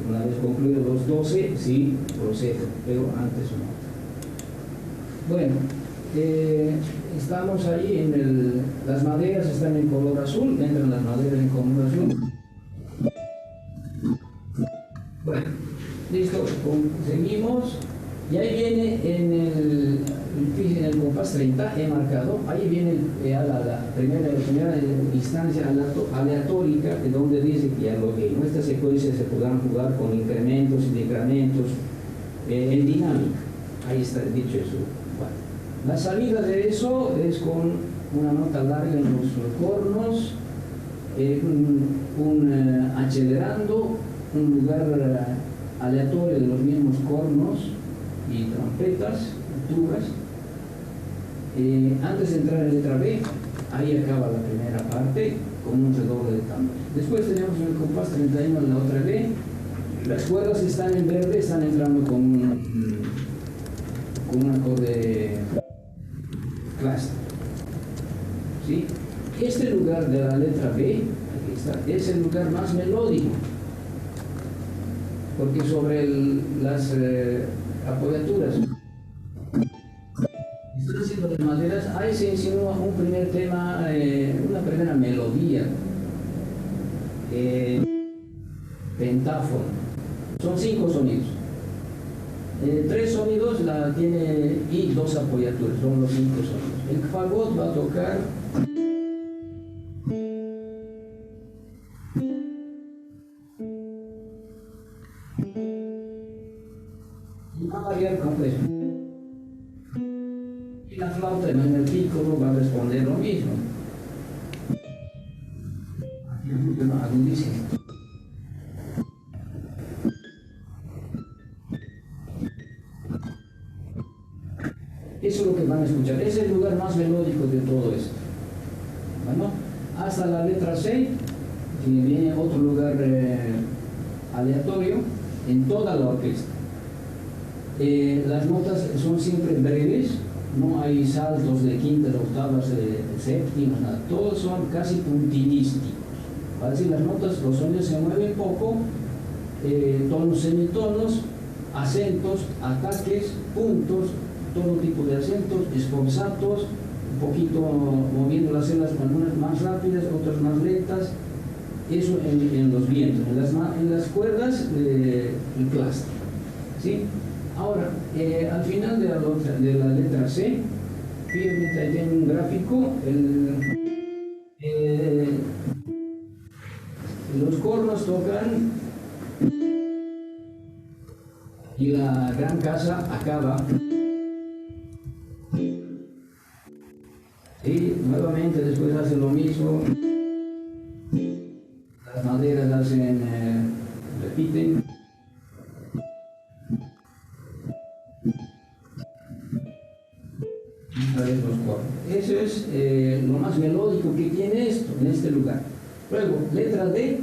Una vez concluidos los 12, sí procede, pero antes no. Bueno, estamos ahí en las maderas están en color azul, entran las maderas en color azul. Bueno, listo, seguimos. Y ahí viene en el compás 30, he marcado, ahí viene a la primera instancia aleatórica, de donde dice que en esta secuencia se podrán jugar con incrementos y decrementos en dinámica. Ahí está dicho eso. Bueno, la salida de eso es con una nota larga en los cornos, acelerando, un lugar aleatorio de los mismos cornos y trompetas, tubas. Antes de entrar en letra B, ahí acaba la primera parte con un redoble de tambor. Después tenemos en el compás 31 en la otra B. Las cuerdas están en verde, están entrando con un acorde clásico. ¿Sí? Este lugar de la letra B, aquí está, es el lugar más melódico, porque sobre las apoyaturas están haciendo las maderas, ahí se insinúa un primer tema, una primera melodía, pentáfono. Son 5 sonidos. 3 sonidos la tiene y 2 apoyaturas, son los 5 sonidos. El fagot va a tocar y va a variar complejo. Y la flauta en el pícolo va a responder lo mismo. Aquí es lo agudísimo. Eso es lo que van a escuchar. Es el lugar más melódico de todo esto. Bueno, hasta la letra C, que viene otro lugar aleatorio en toda la orquesta. Las notas son siempre breves, no hay saltos de quintas, octavas, séptimas, nada. Todos son casi puntilísticos. Para decir las notas, los sonidos se mueven poco, tonos, semitonos, acentos, ataques, puntos, todo tipo de acentos, esforzatos, un poquito moviendo las celas, algunas más rápidas, otras más lentas, eso en los vientos, en las cuerdas el plástico. ¿Sí? Ahora, al final de la letra C, fíjense, ahí tiene un gráfico, los cornos tocan y la gran casa acaba. Y nuevamente después hace lo mismo, las maderas hacen, repiten. Los cornos. Eso es lo más melódico que tiene esto, en este lugar. Luego, letra D,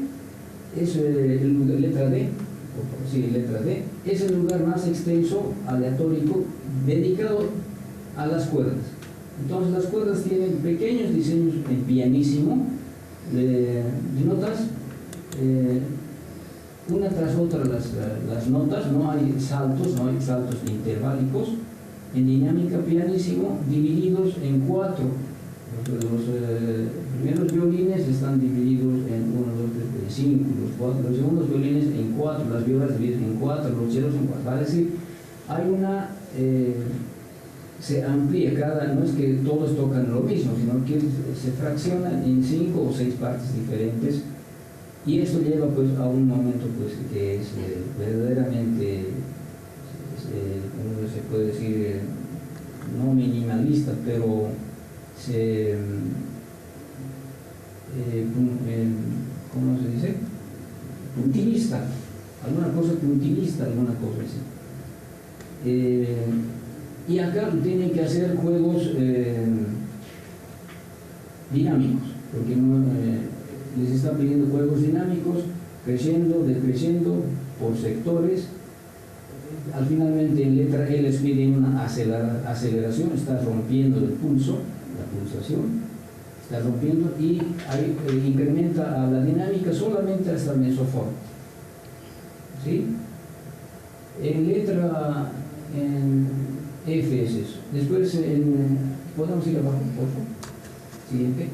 letra D, sí, letra D, es el lugar más extenso, aleatórico, dedicado a las cuerdas. Entonces las cuerdas tienen pequeños diseños en pianísimo de notas, una tras otra las notas, no hay saltos interválicos, en dinámica pianísimo, divididos en 4 Los primeros violines están divididos en 1, 2, 3, 5, los segundos violines en 4, las violas dividen en 4, los chelos en 4. Es decir, hay una, se amplía no es que todos tocan lo mismo, sino que se fraccionan en 5 o 6 partes diferentes, y esto lleva pues a un momento pues que es verdaderamente, ¿cómo se puede decir? No minimalista, pero ¿cómo se dice? Puntilista, alguna cosa puntilista, alguna cosa así. Y acá tienen que hacer juegos dinámicos, porque les está pidiendo juegos dinámicos, creciendo, decreciendo, por sectores. Al finalmente en letra E les piden una aceleración, está rompiendo el pulso, la pulsación, está rompiendo, y ahí incrementa a la dinámica solamente hasta el mesoforte. ¿Sí? En letra en F es eso. Después podemos ir abajo, por favor. Siguiente.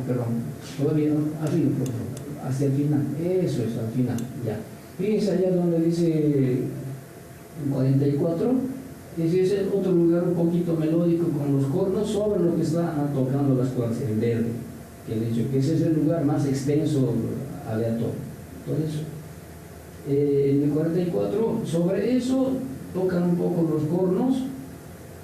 Perdón. Todavía no, arriba, por favor. Hacia el final. Eso es, al final. Ya. Fíjense allá donde dice 44. Ese es otro lugar un poquito melódico con los cornos sobre lo que están tocando las cuerdas en verde. Que he dicho que ese es el lugar más extenso aleatorio. Entonces, en el 44, sobre eso tocan un poco los cornos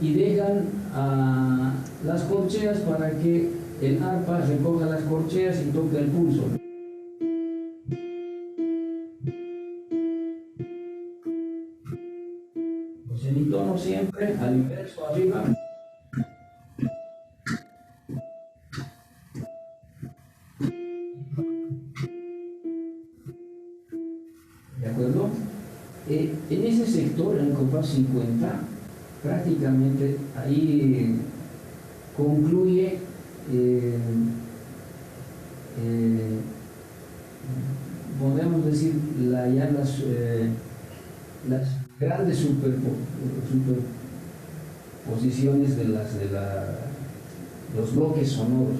y dejan a las corcheas para que el arpa recoja las corcheas y toque el pulso. El semitono siempre al inverso arriba. ¿De acuerdo? En ese sector, en el compás 50, prácticamente ahí concluye podemos decir ya las grandes superposiciones de los bloques sonoros.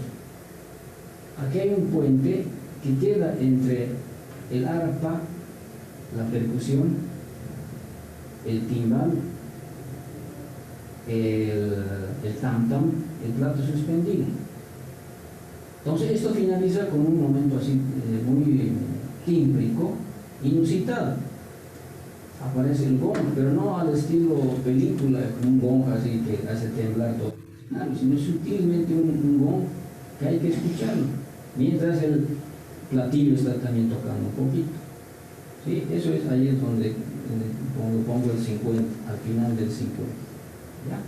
Aquí hay un puente que queda entre el arpa, la percusión, el timbal, el tam-tam, el plato suspendido. Entonces esto finaliza con un momento así muy tímbrico, inusitado. Aparece el gong, pero no al estilo película, un gong así que hace temblar todo el escenario, sino sutilmente un gong que hay que escucharlo, mientras el platillo está también tocando un poquito. ¿Sí? Eso es ahí es donde pongo el 50, al final del 50. ¿Ya?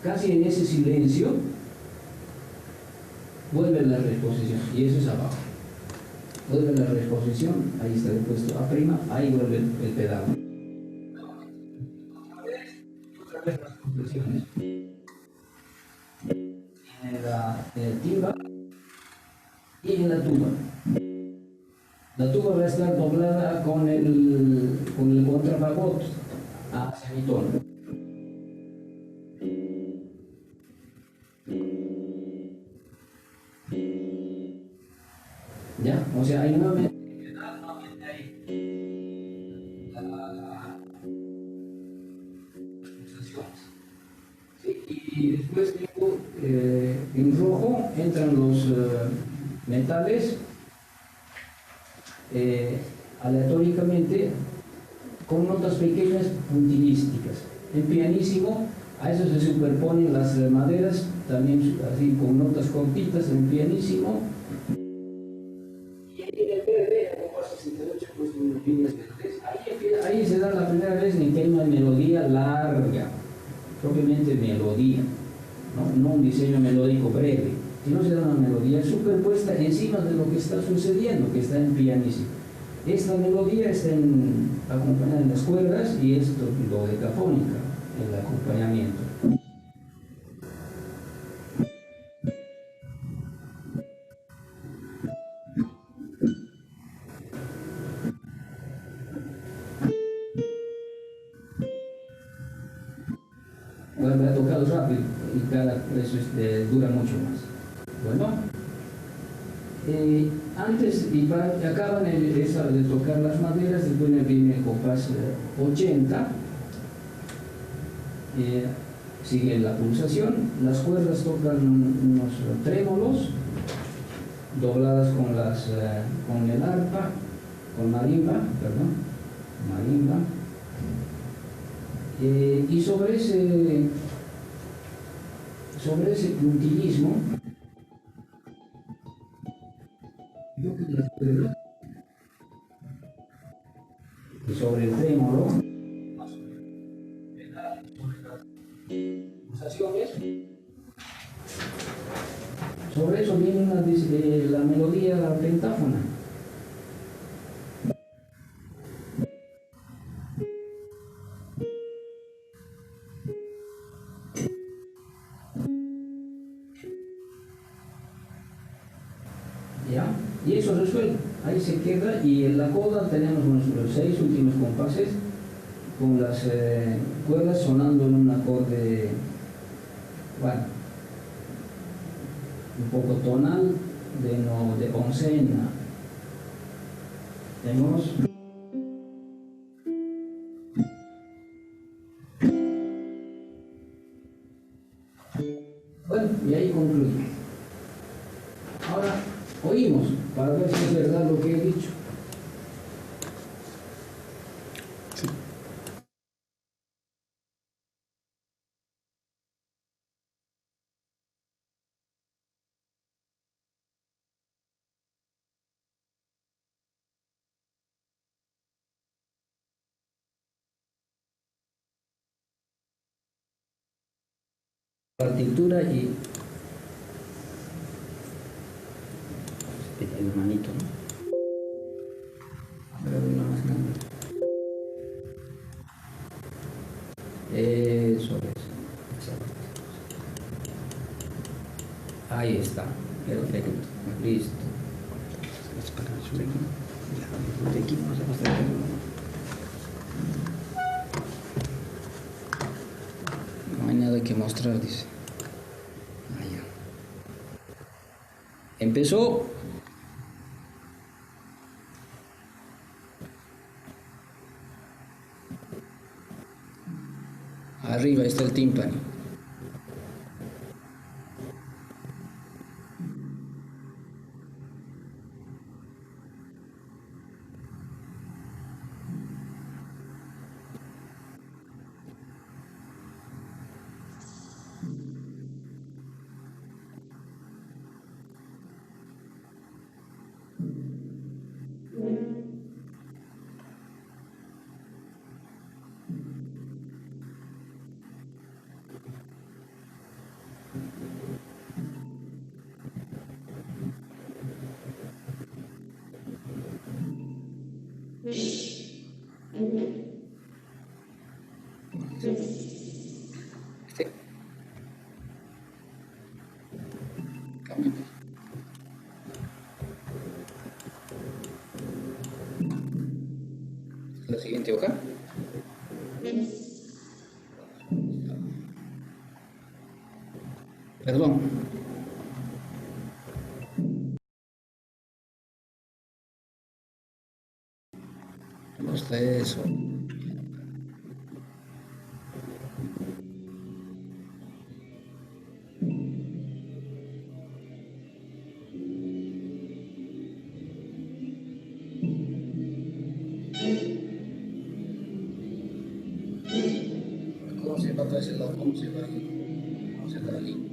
Casi en ese silencio vuelve la reposición, y eso es abajo. Vuelve la reposición, ahí está el puesto A', ahí vuelve el pedal. Otra vez las compresiones. En el timba y en la tuba. La tuba va a estar doblada con el contrafagot a semitono. ¿Ya? O sea, hay nuevamente ahí las pulsaciones. ¿Sí? Y después tengo en rojo entran los metales aleatoriamente con notas pequeñas puntilísticas. En pianísimo a eso se superponen las maderas también así con notas cortitas en pianísimo. Ahí se da la primera vez en que hay una melodía larga, propiamente melodía, no un diseño melódico breve, sino se da una melodía superpuesta encima de lo que está sucediendo, que está en pianísimo. Esta melodía está acompañada en las cuerdas y esto dodecafónica, el acompañamiento. eso dura mucho más. Bueno, antes acaban de tocar las maderas, después viene el compás 80, sigue la pulsación, las cuerdas tocan unos trémolos, dobladas con el arpa, con marimba, y sobre ese puntillismo, y sobre el trémolo, pulsaciones, sobre eso viene la melodía pentáfona. ¿Ya? Y eso resuelve, ahí se queda, y en la coda tenemos los 6 últimos compases con las cuerdas sonando en un acorde, bueno, un poco tonal, de oncena. Tenemos bueno, y ahí concluye. Ahora oímos para ver si es verdad lo que he dicho. Partitura y el hermanito, ¿no? Pero una más grande. Eso es. Ahí está. Perfecto. Listo. No hay nada que mostrar, dice. Allá. Empezó. Arriba está el tímpano. La siguiente hoja. Perdón. Hasta eso. ¿Cómo se va a ese lado? ¿Cómo se va ahí? ¿Cómo se va ahí?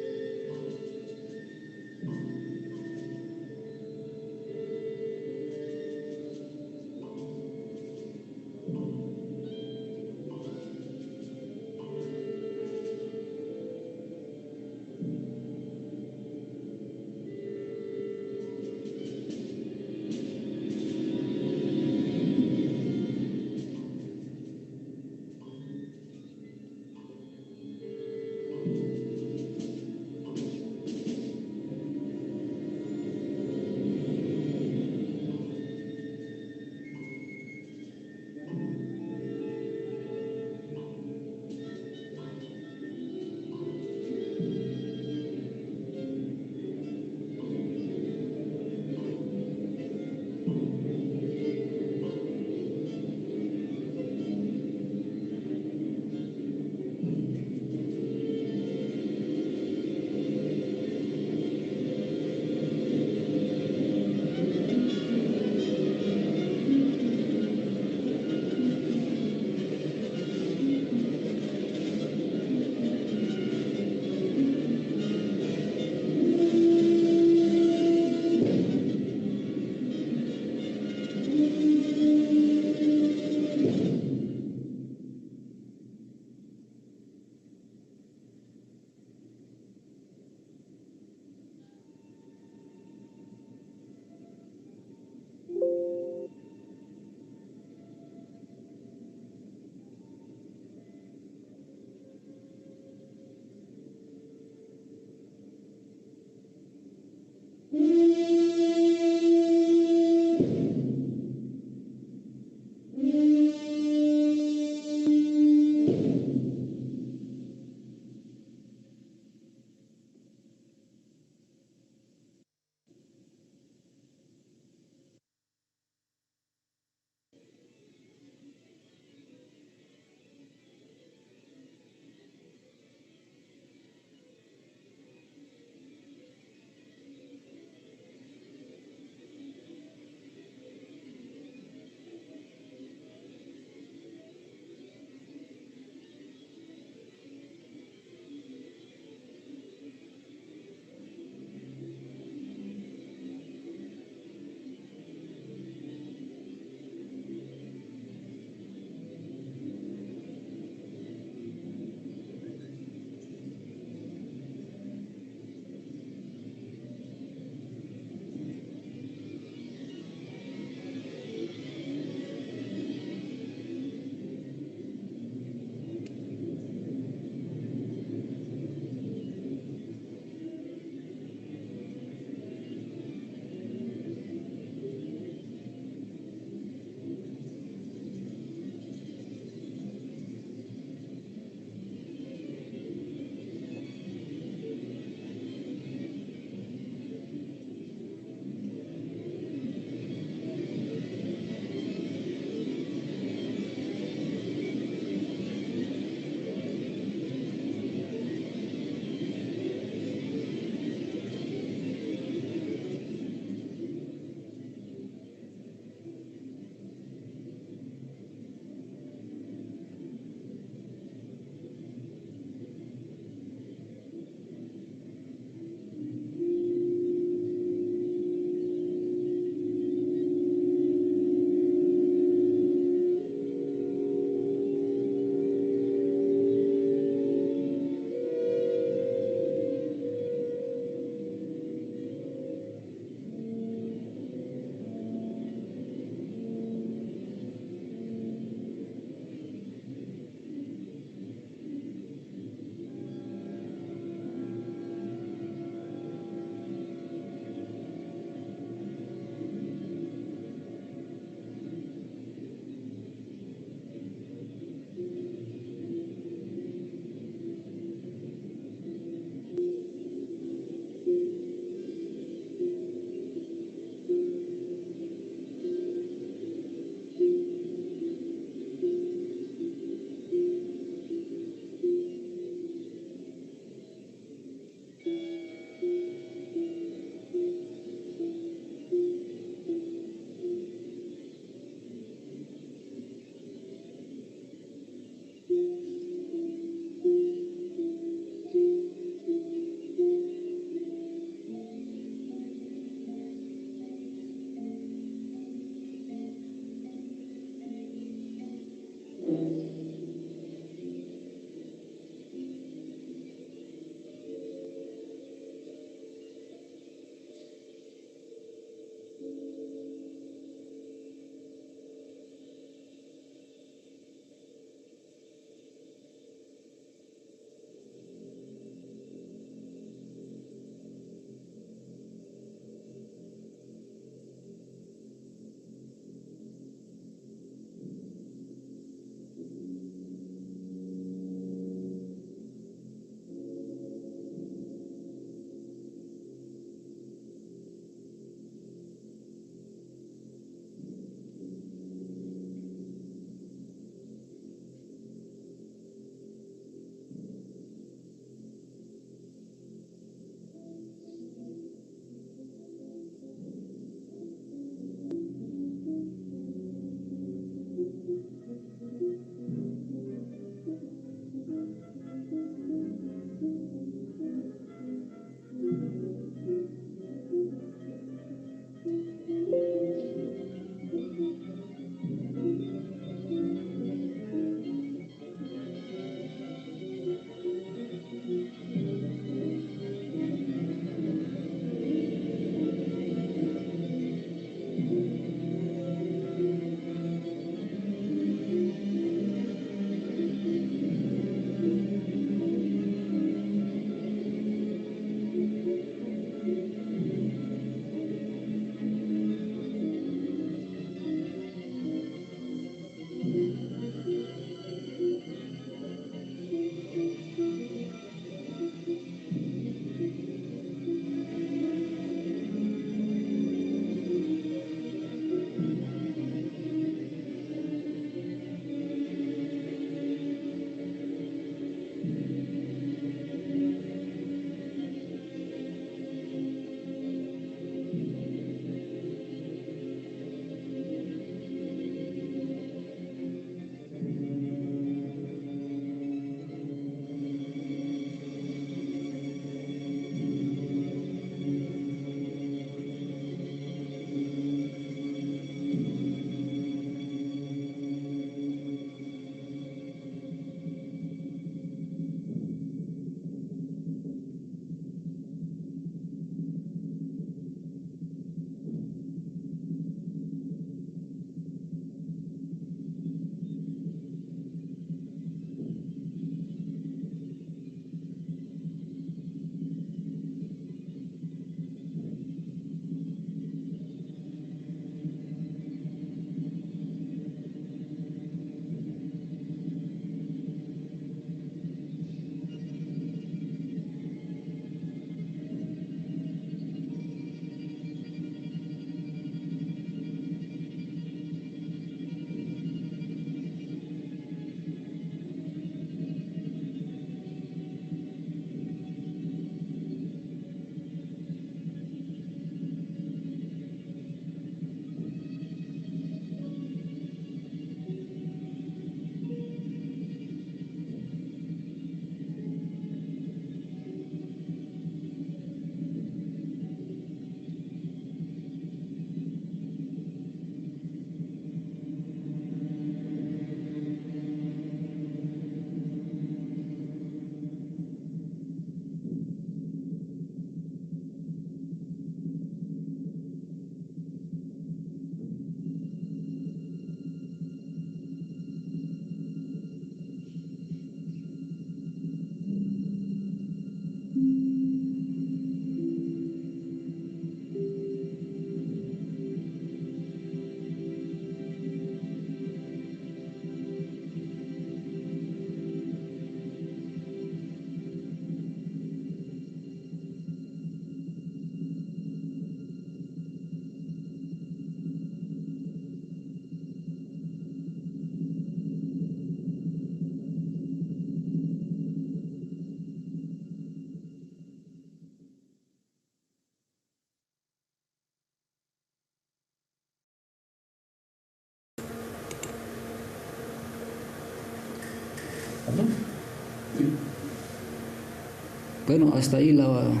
Bueno, hasta ahí la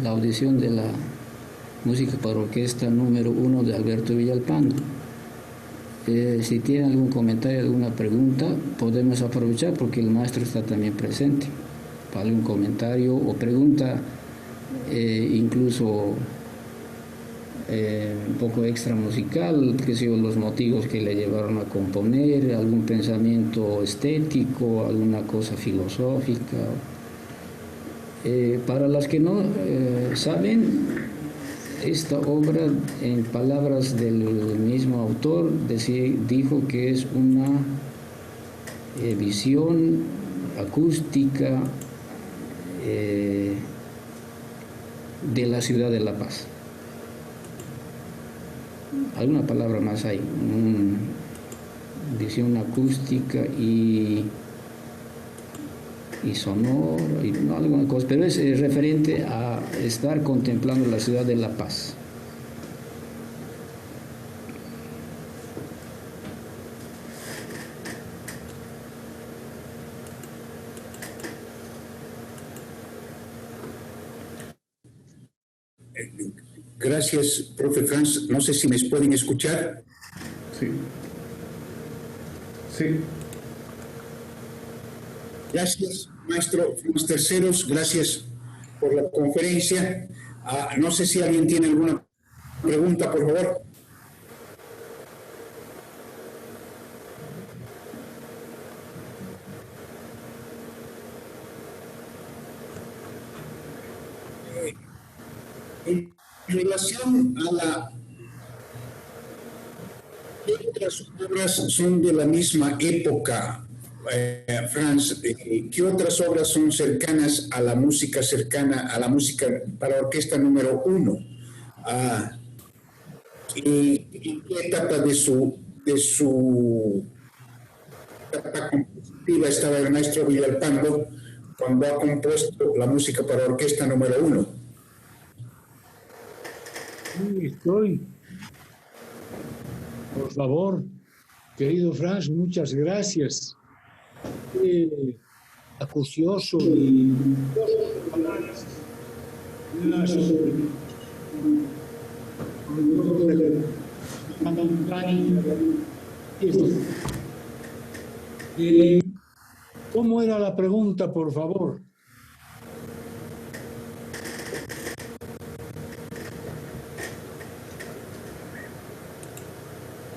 audición de la música para orquesta número 1 de Alberto Villalpando. Si tienen algún comentario, alguna pregunta, podemos aprovechar porque el maestro está también presente para algún comentario o pregunta, incluso un poco extra musical, que son los motivos que le llevaron a componer, algún pensamiento estético, alguna cosa filosófica. Para las que no saben, esta obra, en palabras del mismo autor, dijo que es una visión acústica de la ciudad de La Paz. Alguna palabra más hay, visión acústica y sonoro, y no, alguna cosa, pero es referente a estar contemplando la ciudad de La Paz. Gracias, profe Franz. No sé si me pueden escuchar. Sí. Sí. Gracias, maestro Franz Terceros. Gracias por la conferencia. No sé si alguien tiene alguna pregunta, por favor. En relación a la... ¿Qué otras obras son de la misma época, Franz? ¿Qué otras obras son cercanas a la música para orquesta número 1? ¿En qué etapa de su etapa compositiva estaba el maestro Villalpando cuando ha compuesto la música para orquesta número 1? Sí, estoy. Por favor, querido Franz, muchas gracias. Acucioso y ¿cómo era la pregunta, por favor?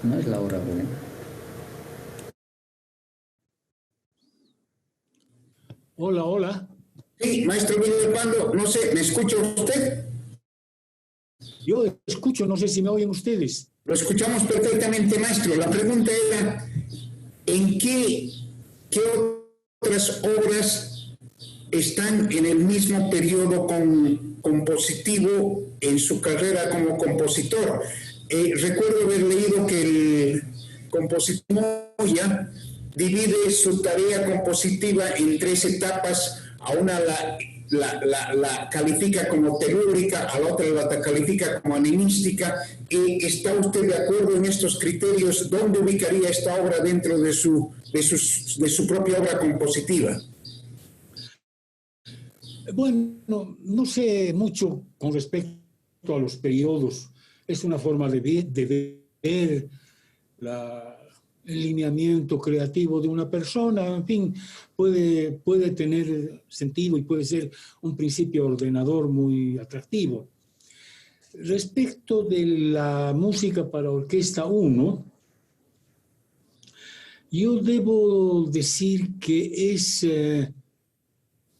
No es la hora buena. Hola, hola. Sí, maestro Villalpando, no sé, ¿me escucha usted? Yo escucho, no sé si me oyen ustedes. Lo escuchamos perfectamente, maestro. La pregunta era, ¿en qué otras obras están en el mismo periodo compositivo en su carrera como compositor? Recuerdo haber leído que el compositor Moya divide su tarea compositiva en 3 etapas. A una la califica como telúrica, a la otra la califica como animística. ¿Está usted de acuerdo en estos criterios? ¿Dónde ubicaría esta obra dentro de su propia obra compositiva? Bueno, no sé mucho con respecto a los periodos. Es una forma de ver el lineamiento creativo de una persona. En fin, puede tener sentido y puede ser un principio ordenador muy atractivo. Respecto de la música para orquesta 1, yo debo decir que es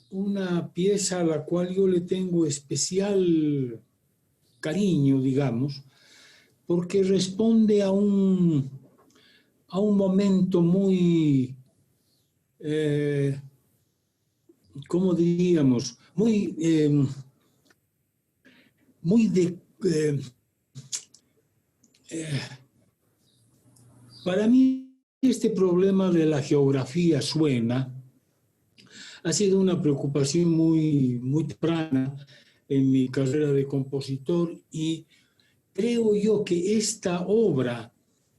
una pieza a la cual yo le tengo especial cariño, digamos, porque responde a un momento muy, ¿cómo diríamos? Muy para mí este problema de la geografía suena ha sido una preocupación muy temprana en mi carrera de compositor, y creo yo que esta obra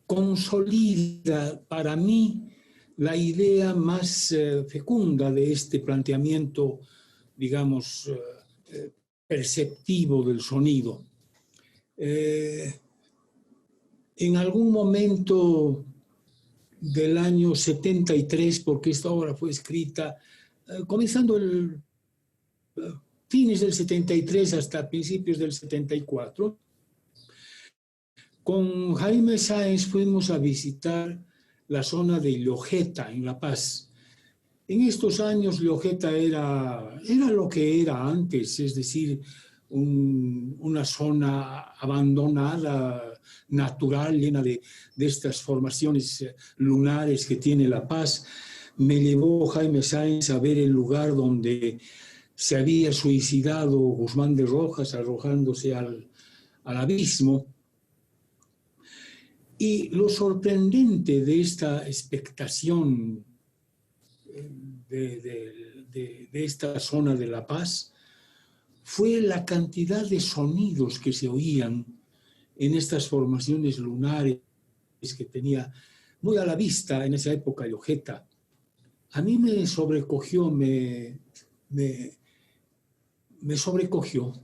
consolida para mí la idea más fecunda de este planteamiento digamos, perceptivo del sonido. En algún momento del año 73, porque esta obra fue escrita comenzando fines del 73 hasta principios del 74, con Jaime Sáenz fuimos a visitar la zona de Llojeta, en La Paz. En estos años Llojeta era lo que era antes, es decir, una zona abandonada, natural, llena de estas formaciones lunares que tiene La Paz. Me llevó Jaime Sáenz a ver el lugar donde se había suicidado Guzmán de Rojas, arrojándose al abismo. Y lo sorprendente de esta expectación de esta zona de La Paz fue la cantidad de sonidos que se oían en estas formaciones lunares que tenía muy a la vista en esa época Llojeta. A mí me sobrecogió, me sobrecogió.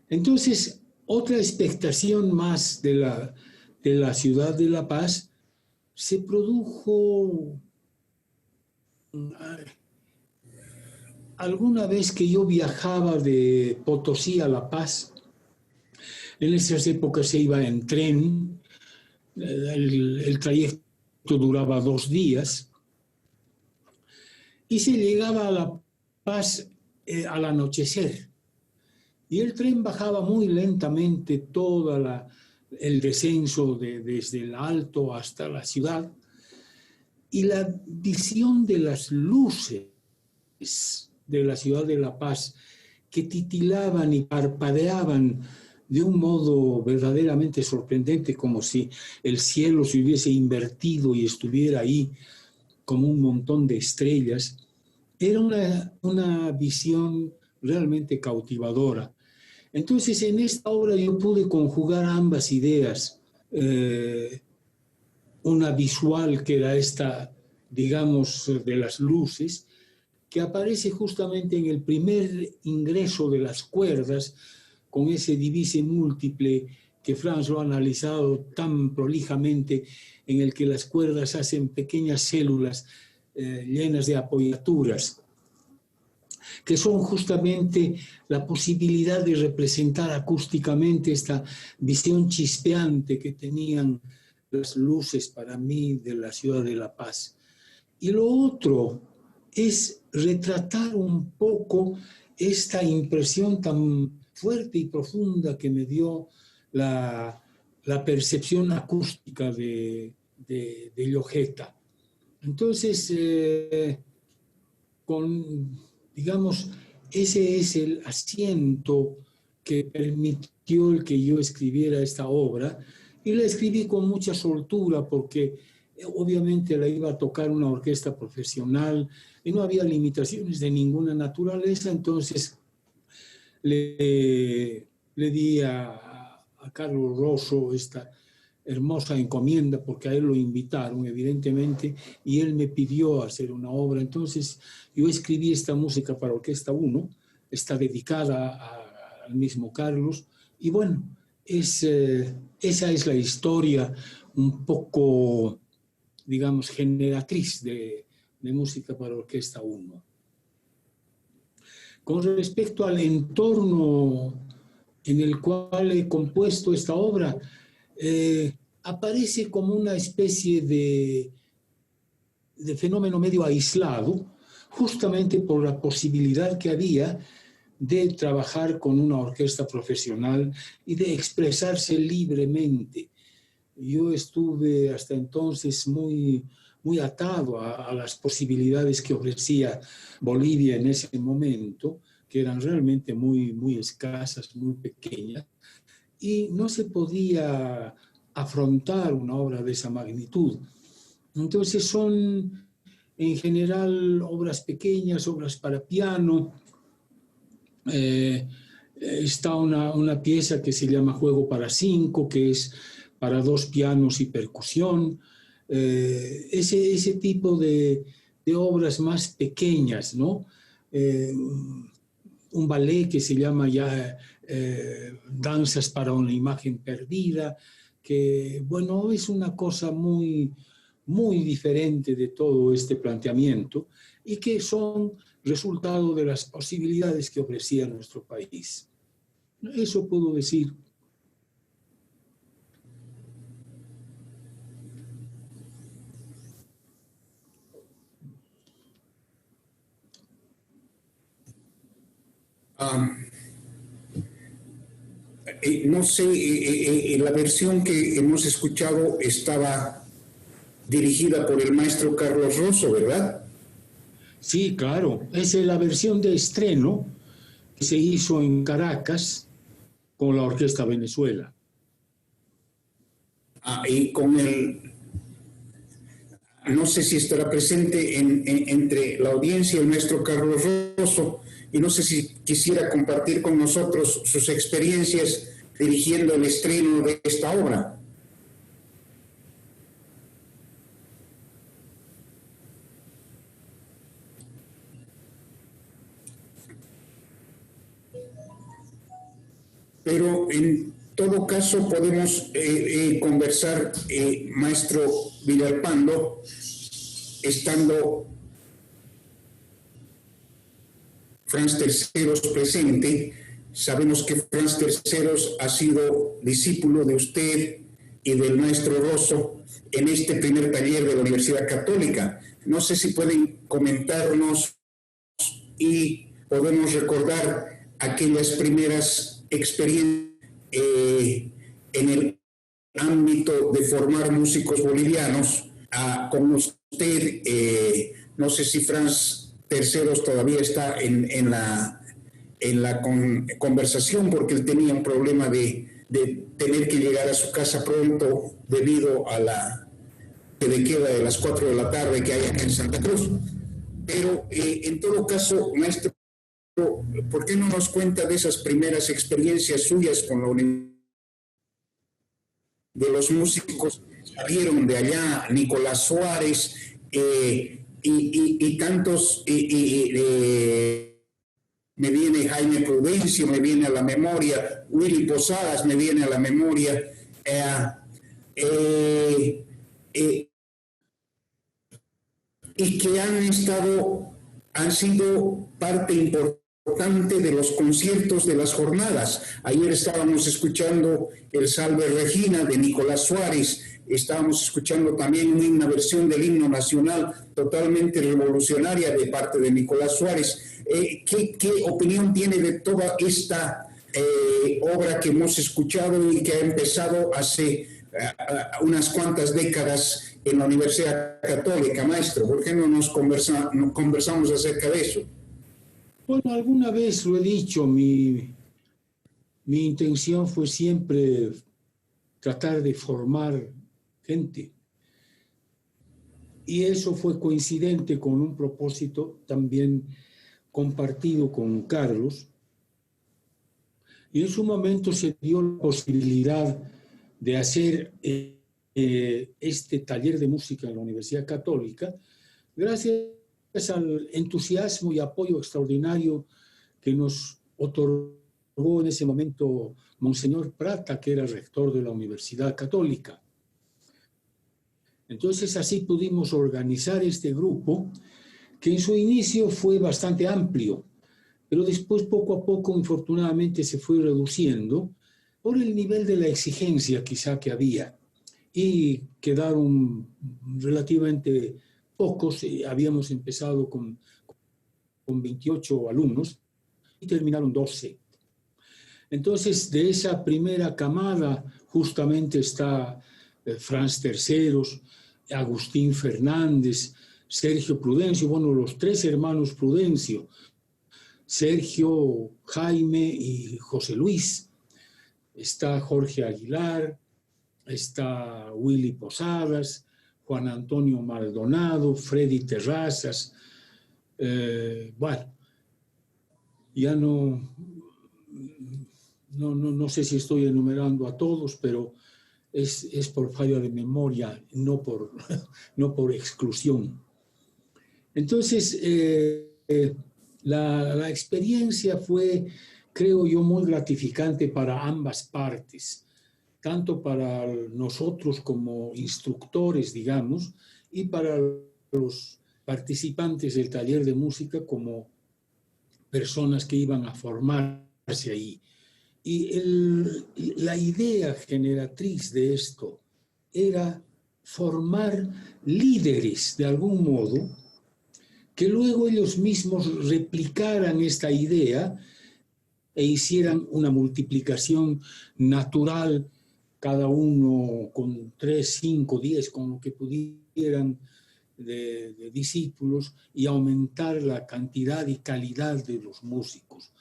Entonces, otra expectación más de la ciudad de La Paz se produjo alguna vez que yo viajaba de Potosí a La Paz. En esas épocas se iba en tren, el trayecto duraba 2 días y se llegaba a La Paz al anochecer. Y el tren bajaba muy lentamente todo el descenso desde el alto hasta la ciudad. Y la visión de las luces de la ciudad de La Paz, que titilaban y parpadeaban de un modo verdaderamente sorprendente, como si el cielo se hubiese invertido y estuviera ahí como un montón de estrellas, era una visión realmente cautivadora. Entonces, en esta obra yo pude conjugar ambas ideas, una visual que era esta, digamos, de las luces, que aparece justamente en el primer ingreso de las cuerdas, con ese divise múltiple que Franz lo ha analizado tan prolijamente, en el que las cuerdas hacen pequeñas células llenas de apoyaturas, que son justamente la posibilidad de representar acústicamente esta visión chispeante que tenían las luces para mí de la ciudad de La Paz. Y lo otro es retratar un poco esta impresión tan fuerte y profunda que me dio la percepción acústica de Llojeta. Entonces, digamos, ese es el asiento que permitió el que yo escribiera esta obra, y la escribí con mucha soltura porque obviamente la iba a tocar una orquesta profesional y no había limitaciones de ninguna naturaleza. Entonces le di a Carlos Rosso esta hermosa encomienda, porque a él lo invitaron evidentemente y él me pidió hacer una obra. Entonces yo escribí esta música para Orquesta 1, está dedicada al mismo Carlos, y bueno, esa es la historia un poco, digamos, generatriz de música para Orquesta 1. Con respecto al entorno en el cual he compuesto esta obra, aparece como una especie de fenómeno medio aislado, justamente por la posibilidad que había de trabajar con una orquesta profesional y de expresarse libremente. Yo estuve hasta entonces muy atado a las posibilidades que ofrecía Bolivia en ese momento, que eran realmente muy escasas, muy pequeñas, y no se podía afrontar una obra de esa magnitud. Entonces son en general obras pequeñas, obras para piano. Está una pieza que se llama Juego para 5, que es para 2 pianos y percusión. Ese tipo de obras más pequeñas, ¿no? un ballet que se llama ya Danzas para una imagen perdida, que, bueno, es una cosa muy, muy diferente de todo este planteamiento y que son resultado de las posibilidades que ofrecía nuestro país. Eso puedo decir. No sé, la versión que hemos escuchado estaba dirigida por el maestro Carlos Rosso, ¿verdad? Sí, claro. Es la versión de estreno que se hizo en Caracas con la Orquesta Venezuela. Y con no sé si estará presente entre la audiencia el maestro Carlos Rosso, y no sé si quisiera compartir con nosotros sus experiencias dirigiendo el estreno de esta obra. Pero en todo caso podemos conversar, maestro Villalpando, estando Franz Terceros presente. Sabemos que Franz Terceros ha sido discípulo de usted y del maestro Rosso en este primer taller de la Universidad Católica. No sé si pueden comentarnos y podemos recordar aquellas primeras experiencias en el ámbito de formar músicos bolivianos con usted. No sé si Franz Terceros todavía está en la conversación, porque él tenía un problema de tener que llegar a su casa pronto debido a la que de queda de las 4 de la tarde que hay acá en Santa Cruz. Pero en todo caso, maestro, ¿por qué no nos cuenta de esas primeras experiencias suyas con la universidad? De los músicos que salieron de allá, Nicolás Suárez y tantos, me viene Jaime Prudencio, me viene a la memoria, Willy Posadas me viene a la memoria, y que han sido parte importante de los conciertos de las jornadas. Ayer estábamos escuchando el Salve Regina de Nicolás Suárez, estábamos escuchando también una versión del himno nacional totalmente revolucionaria de parte de Nicolás Suárez. ¿Qué opinión tiene de toda esta obra que hemos escuchado y que ha empezado hace unas cuantas décadas en la Universidad Católica, maestro? ¿Por qué no nos conversamos acerca de eso? Bueno, alguna vez lo he dicho, mi intención fue siempre tratar de formar gente. Y eso fue coincidente con un propósito también compartido con Carlos. Y en su momento se dio la posibilidad de hacer este taller de música en la Universidad Católica, gracias al entusiasmo y apoyo extraordinario que nos otorgó en ese momento Monseñor Prata, que era rector de la Universidad Católica. Entonces así pudimos organizar este grupo, que en su inicio fue bastante amplio, pero después poco a poco, infortunadamente, se fue reduciendo por el nivel de la exigencia quizá que había, y quedaron relativamente pocos. Habíamos empezado con 28 alumnos y terminaron 12. Entonces, de esa primera camada justamente está Franz Terceros, Agustín Fernández, Sergio Prudencio, bueno, los tres hermanos Prudencio, Sergio, Jaime y José Luis. Está Jorge Aguilar, está Willy Posadas, Juan Antonio Maldonado, Freddy Terrazas. Bueno, ya no sé si estoy enumerando a todos, pero es por falla de memoria, no por exclusión. Entonces, La experiencia fue, creo yo, muy gratificante para ambas partes, tanto para nosotros como instructores, digamos, y para los participantes del taller de música como personas que iban a formarse ahí. Y la idea generatriz de esto era formar líderes, de algún modo, que luego ellos mismos replicaran esta idea e hicieran una multiplicación natural, cada uno con 3, 5, 10, con lo que pudieran de discípulos, y aumentar la cantidad y calidad de los músicos.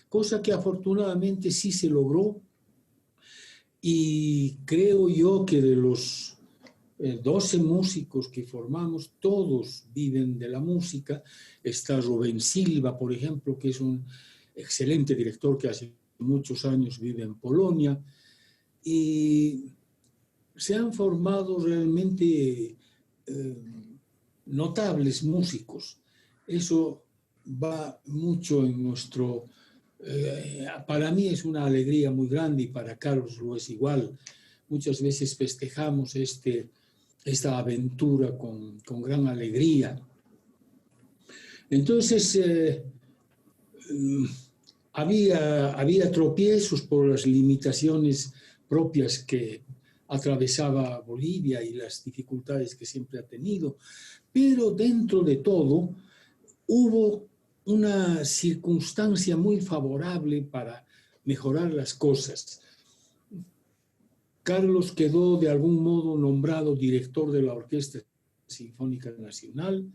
Cosa que afortunadamente sí se logró, y creo yo que de los 12 músicos que formamos, todos viven de la música. Está Rubén Silva, por ejemplo, que es un excelente director que hace muchos años vive en Polonia, y se han formado realmente notables músicos. Eso va mucho en nuestro... para mí es una alegría muy grande, y para Carlos lo es igual. Muchas veces festejamos esta aventura con gran alegría. Entonces, había tropiezos por las limitaciones propias que atravesaba Bolivia y las dificultades que siempre ha tenido, pero dentro de todo hubo una circunstancia muy favorable para mejorar las cosas. Carlos quedó de algún modo nombrado director de la Orquesta Sinfónica Nacional.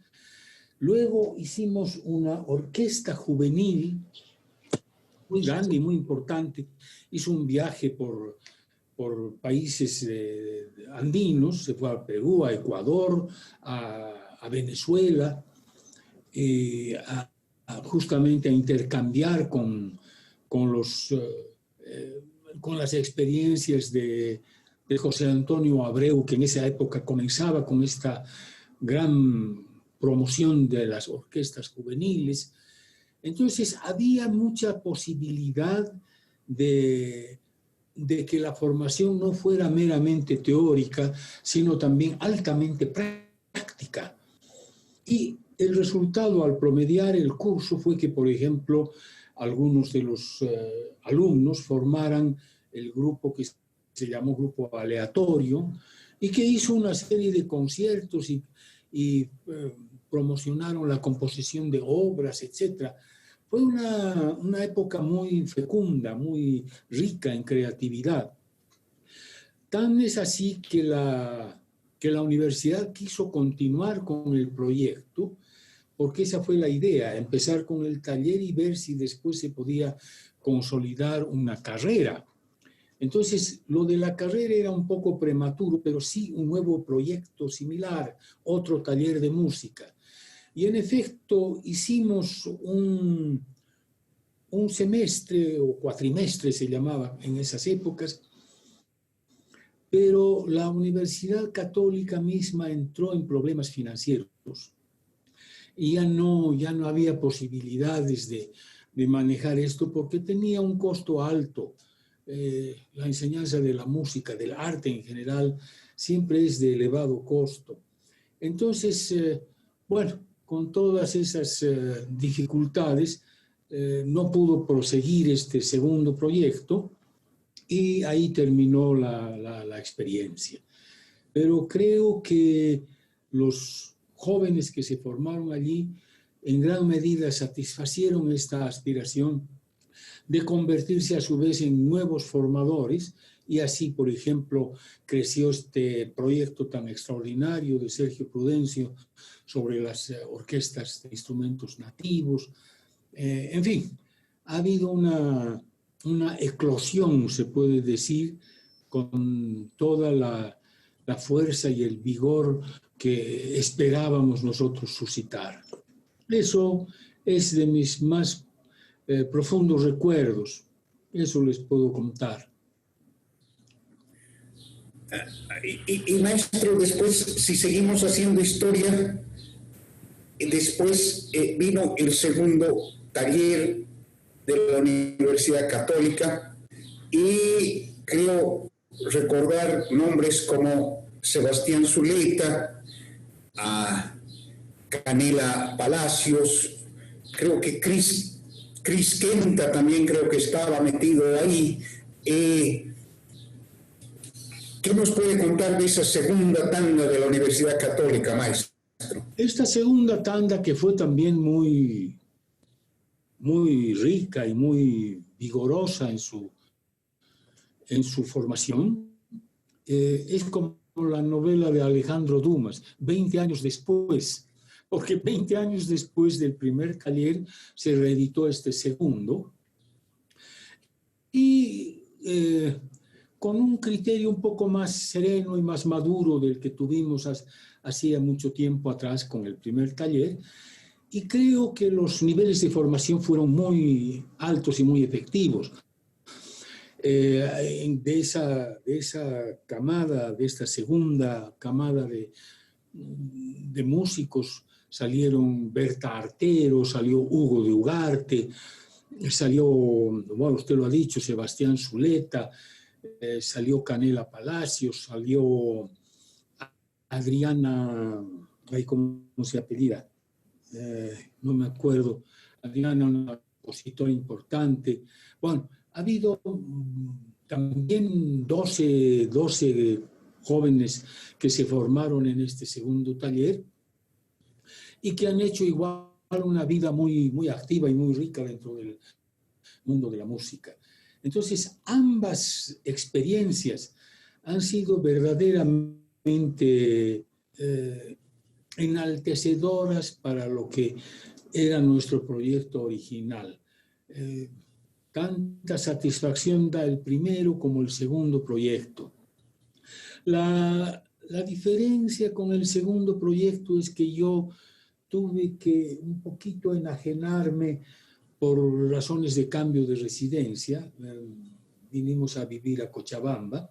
Luego hicimos una orquesta juvenil muy grande y muy importante. Hizo un viaje por países andinos, se fue a Perú, a Ecuador, a Venezuela, justamente a intercambiar con las experiencias de José Antonio Abreu, que en esa época comenzaba con esta gran promoción de las orquestas juveniles. Entonces había mucha posibilidad de que la formación no fuera meramente teórica, sino también altamente práctica. Y el resultado al promediar el curso fue que, por ejemplo, algunos de los alumnos formaran el grupo que se llamó Grupo Aleatorio, y que hizo una serie de conciertos y promocionaron la composición de obras, etc. Fue una época muy fecunda, muy rica en creatividad. Tan es así que la universidad quiso continuar con el proyecto, porque esa fue la idea, empezar con el taller y ver si después se podía consolidar una carrera. Entonces, lo de la carrera era un poco prematuro, pero sí un nuevo proyecto similar, otro taller de música. Y en efecto, hicimos un semestre o cuatrimestre, se llamaba en esas épocas, pero la Universidad Católica misma entró en problemas financieros y ya no había posibilidades de manejar esto, porque tenía un costo alto. La enseñanza de la música, del arte en general, siempre es de elevado costo. Entonces, bueno, con todas esas dificultades, no pudo proseguir este segundo proyecto, y ahí terminó la experiencia. Pero creo que los jóvenes que se formaron allí en gran medida satisfacieron esta aspiración de convertirse a su vez en nuevos formadores, y así, por ejemplo, creció este proyecto tan extraordinario de Sergio Prudencio sobre las orquestas de instrumentos nativos. En fin, ha habido una eclosión, se puede decir, con toda la fuerza y el vigor que esperábamos nosotros suscitar. Eso es de mis más profundos recuerdos, eso les puedo contar. Y maestro, después, si seguimos haciendo historia, después vino el segundo taller de la Universidad Católica y creo recordar nombres como Sebastián Zuleta, a Canela Palacios, creo que Cris Quenta también creo que estaba metido ahí. ¿Qué nos puede contar de esa segunda tanda de la Universidad Católica, maestro? Esta segunda tanda, que fue también muy rica y muy vigorosa en su formación, es como la novela de Alejandro Dumas, 20 años después, porque 20 años después del primer taller se reeditó este segundo, y con un criterio un poco más sereno y más maduro del que tuvimos hacía mucho tiempo atrás con el primer taller, y creo que los niveles de formación fueron muy altos y muy efectivos. De esa camada, de esta segunda camada de músicos, salieron Berta Artero, salió Hugo de Ugarte, salió, bueno, usted lo ha dicho, Sebastián Zuleta, salió Canela Palacios, salió Adriana, ¿cómo se apellida? No me acuerdo. Adriana, una compositora importante. Bueno, ha habido también 12 jóvenes que se formaron en este segundo taller y que han hecho igual una vida muy activa y muy rica dentro del mundo de la música. Entonces, ambas experiencias han sido verdaderamente enaltecedoras para lo que era nuestro proyecto original. Tanta satisfacción da el primero como el segundo proyecto. La diferencia con el segundo proyecto es que yo tuve que un poquito enajenarme por razones de cambio de residencia. Vinimos a vivir a Cochabamba,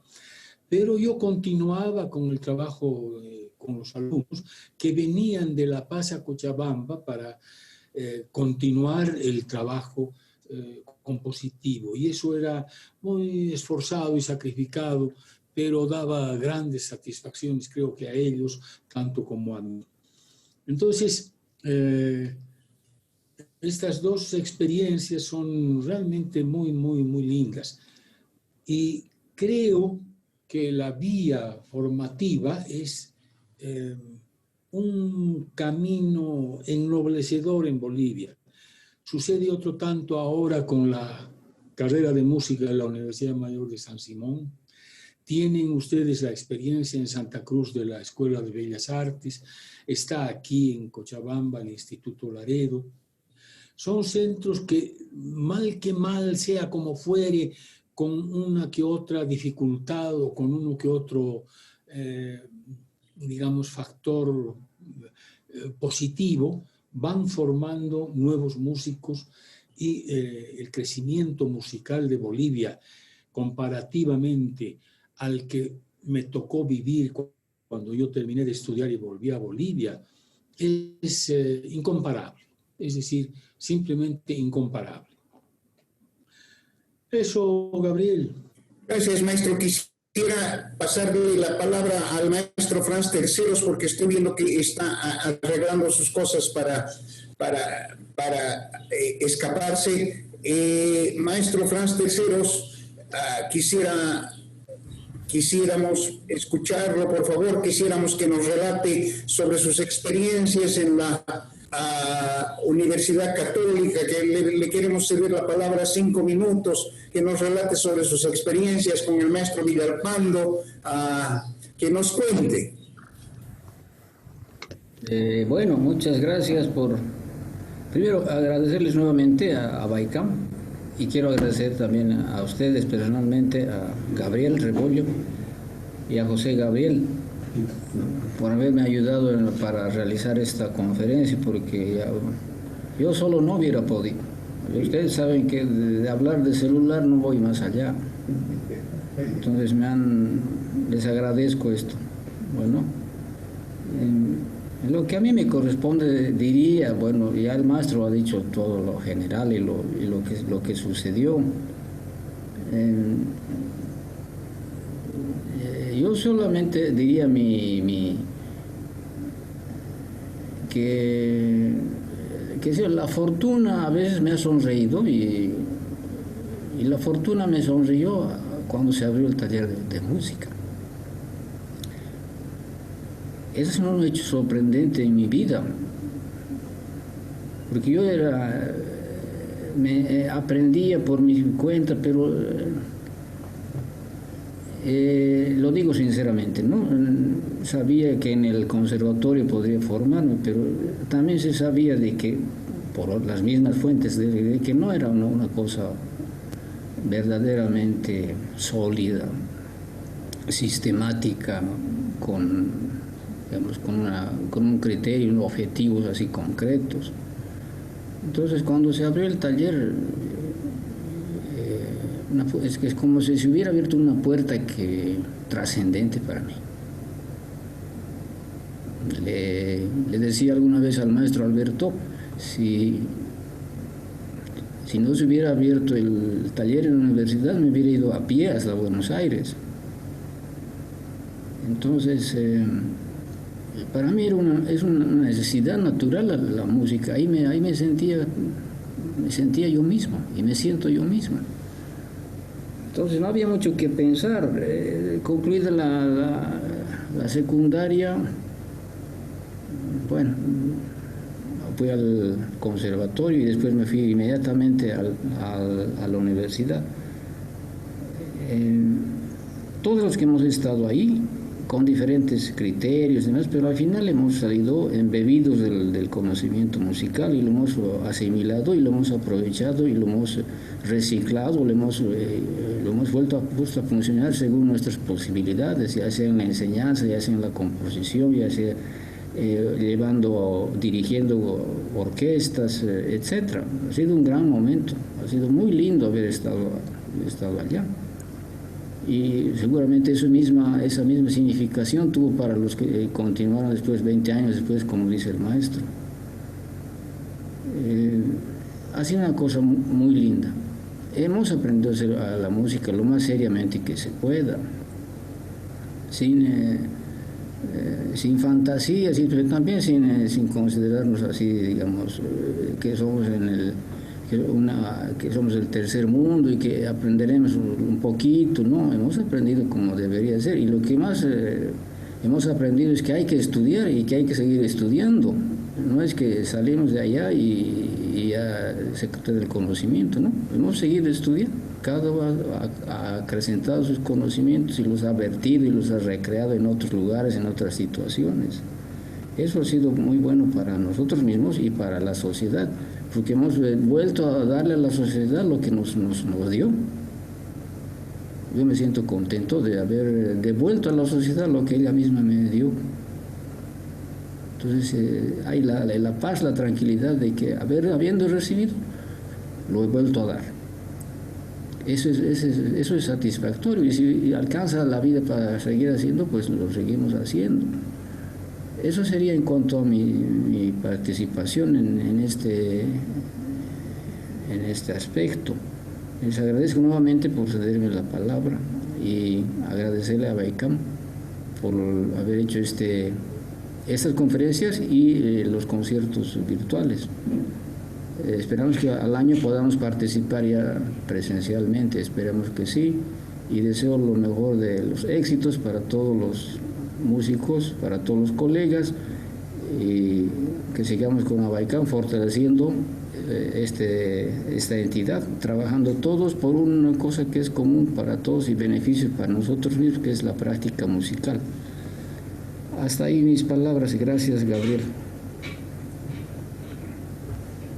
pero yo continuaba con el trabajo con los alumnos que venían de La Paz a Cochabamba para continuar el trabajo compositivo, y eso era muy esforzado y sacrificado, pero daba grandes satisfacciones, creo que a ellos tanto como a mí. Entonces, estas dos experiencias son realmente muy lindas, y creo que la vía formativa es un camino ennoblecedor en Bolivia. Sucede otro tanto ahora con la carrera de música de la Universidad Mayor de San Simón. Tienen ustedes la experiencia en Santa Cruz de la Escuela de Bellas Artes. Está aquí en Cochabamba el Instituto Laredo. Son centros que mal sea como fuere, con una que otra dificultad o con uno que otro, digamos, factor positivo, van formando nuevos músicos, y el crecimiento musical de Bolivia, comparativamente al que me tocó vivir cuando yo terminé de estudiar y volví a Bolivia, es incomparable, es decir, simplemente incomparable. Eso, Gabriel. Gracias, maestro. Quisiera pasarle la palabra al maestro Franz Terceros, porque estoy viendo que está arreglando sus cosas para escaparse. Maestro Franz Terceros, quisiéramos escucharlo, por favor. Quisiéramos que nos relate sobre sus experiencias en la Universidad Católica, que le queremos ceder la palabra 5 minutos, que nos relate sobre sus experiencias con el maestro Villalpando, que nos cuente. Bueno, muchas gracias primero agradecerles nuevamente a Baicam, y quiero agradecer también a ustedes personalmente, a Gabriel Rebollo y a José Gabriel, por haberme ayudado para realizar esta conferencia, porque yo solo no hubiera podido. Ustedes saben que de hablar de celular no voy más allá. Entonces les agradezco esto. Bueno, Lo que a mí me corresponde, diría, bueno, ya el maestro ha dicho todo lo general y lo que sucedió. Yo solamente diría que sí, la fortuna a veces me ha sonreído y la fortuna me sonrió cuando se abrió el taller de música. Ese es un hecho sorprendente en mi vida, porque yo aprendía por mi cuenta, pero lo digo sinceramente, ¿no? Sabía que en el conservatorio podría formarme, pero también se sabía de que, por las mismas fuentes, de que no era una cosa verdaderamente sólida, sistemática, digamos, con un criterio, unos objetivos así concretos. Entonces, cuando se abrió el taller, es como si se hubiera abierto una puerta trascendente para mí. Le decía alguna vez al maestro Alberto, si no se hubiera abierto el taller en la universidad, me hubiera ido a pie hasta Buenos Aires. Entonces, para mí es una necesidad natural la música. Ahí me sentía yo mismo y me siento yo misma. Entonces no había mucho que pensar. Concluida la secundaria, bueno, fui al conservatorio y después me fui inmediatamente a la universidad. Todos los que hemos estado ahí, con diferentes criterios y demás, pero al final hemos salido embebidos del conocimiento musical y lo hemos asimilado y lo hemos aprovechado y lo hemos reciclado, lo hemos puesto a funcionar según nuestras posibilidades, ya sea en la enseñanza, ya sea en la composición, ya sea dirigiendo orquestas, etc. Ha sido un gran momento, ha sido muy lindo haber estado allá. Y seguramente esa misma significación tuvo para los que continuaron después, 20 años después, como dice el maestro. Ha sido una cosa muy linda. Hemos aprendido a hacer a la música lo más seriamente que se pueda, sin fantasías, pero también sin considerarnos así, digamos, que somos que somos el tercer mundo y que aprenderemos un poquito. No, hemos aprendido como debería ser, y lo que más hemos aprendido es que hay que estudiar y que hay que seguir estudiando. No es que salimos de allá y ya se trata del conocimiento, ¿no? Hemos seguido estudiando, cada uno ha acrecentado sus conocimientos y los ha vertido y los ha recreado en otros lugares, en otras situaciones. Eso ha sido muy bueno para nosotros mismos y para la sociedad, porque hemos vuelto a darle a la sociedad lo que nos dio. Yo me siento contento de haber devuelto a la sociedad lo que ella misma me dio. Entonces hay la paz, la tranquilidad de que habiendo recibido, lo he vuelto a dar. Eso es satisfactorio, y si alcanza la vida para seguir haciendo, pues lo seguimos haciendo. Eso sería en cuanto a mi participación en este aspecto. Les agradezco nuevamente por cederme la palabra y agradecerle a Baikam por haber hecho estas conferencias y los conciertos virtuales. Esperamos que al año podamos participar ya presencialmente, esperamos que sí, y deseo lo mejor de los éxitos para todos los músicos, para todos los colegas, y que sigamos con Abaicán fortaleciendo esta entidad, trabajando todos por una cosa que es común para todos y beneficio para nosotros mismos, que es la práctica musical. Hasta ahí mis palabras. Gracias, Gabriel.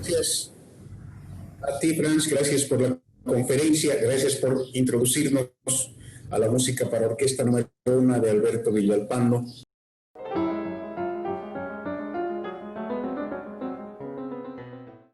Gracias a ti, Franz, gracias por la conferencia, gracias por introducirnos a la música para orquesta número 1 de Alberto Villalpando.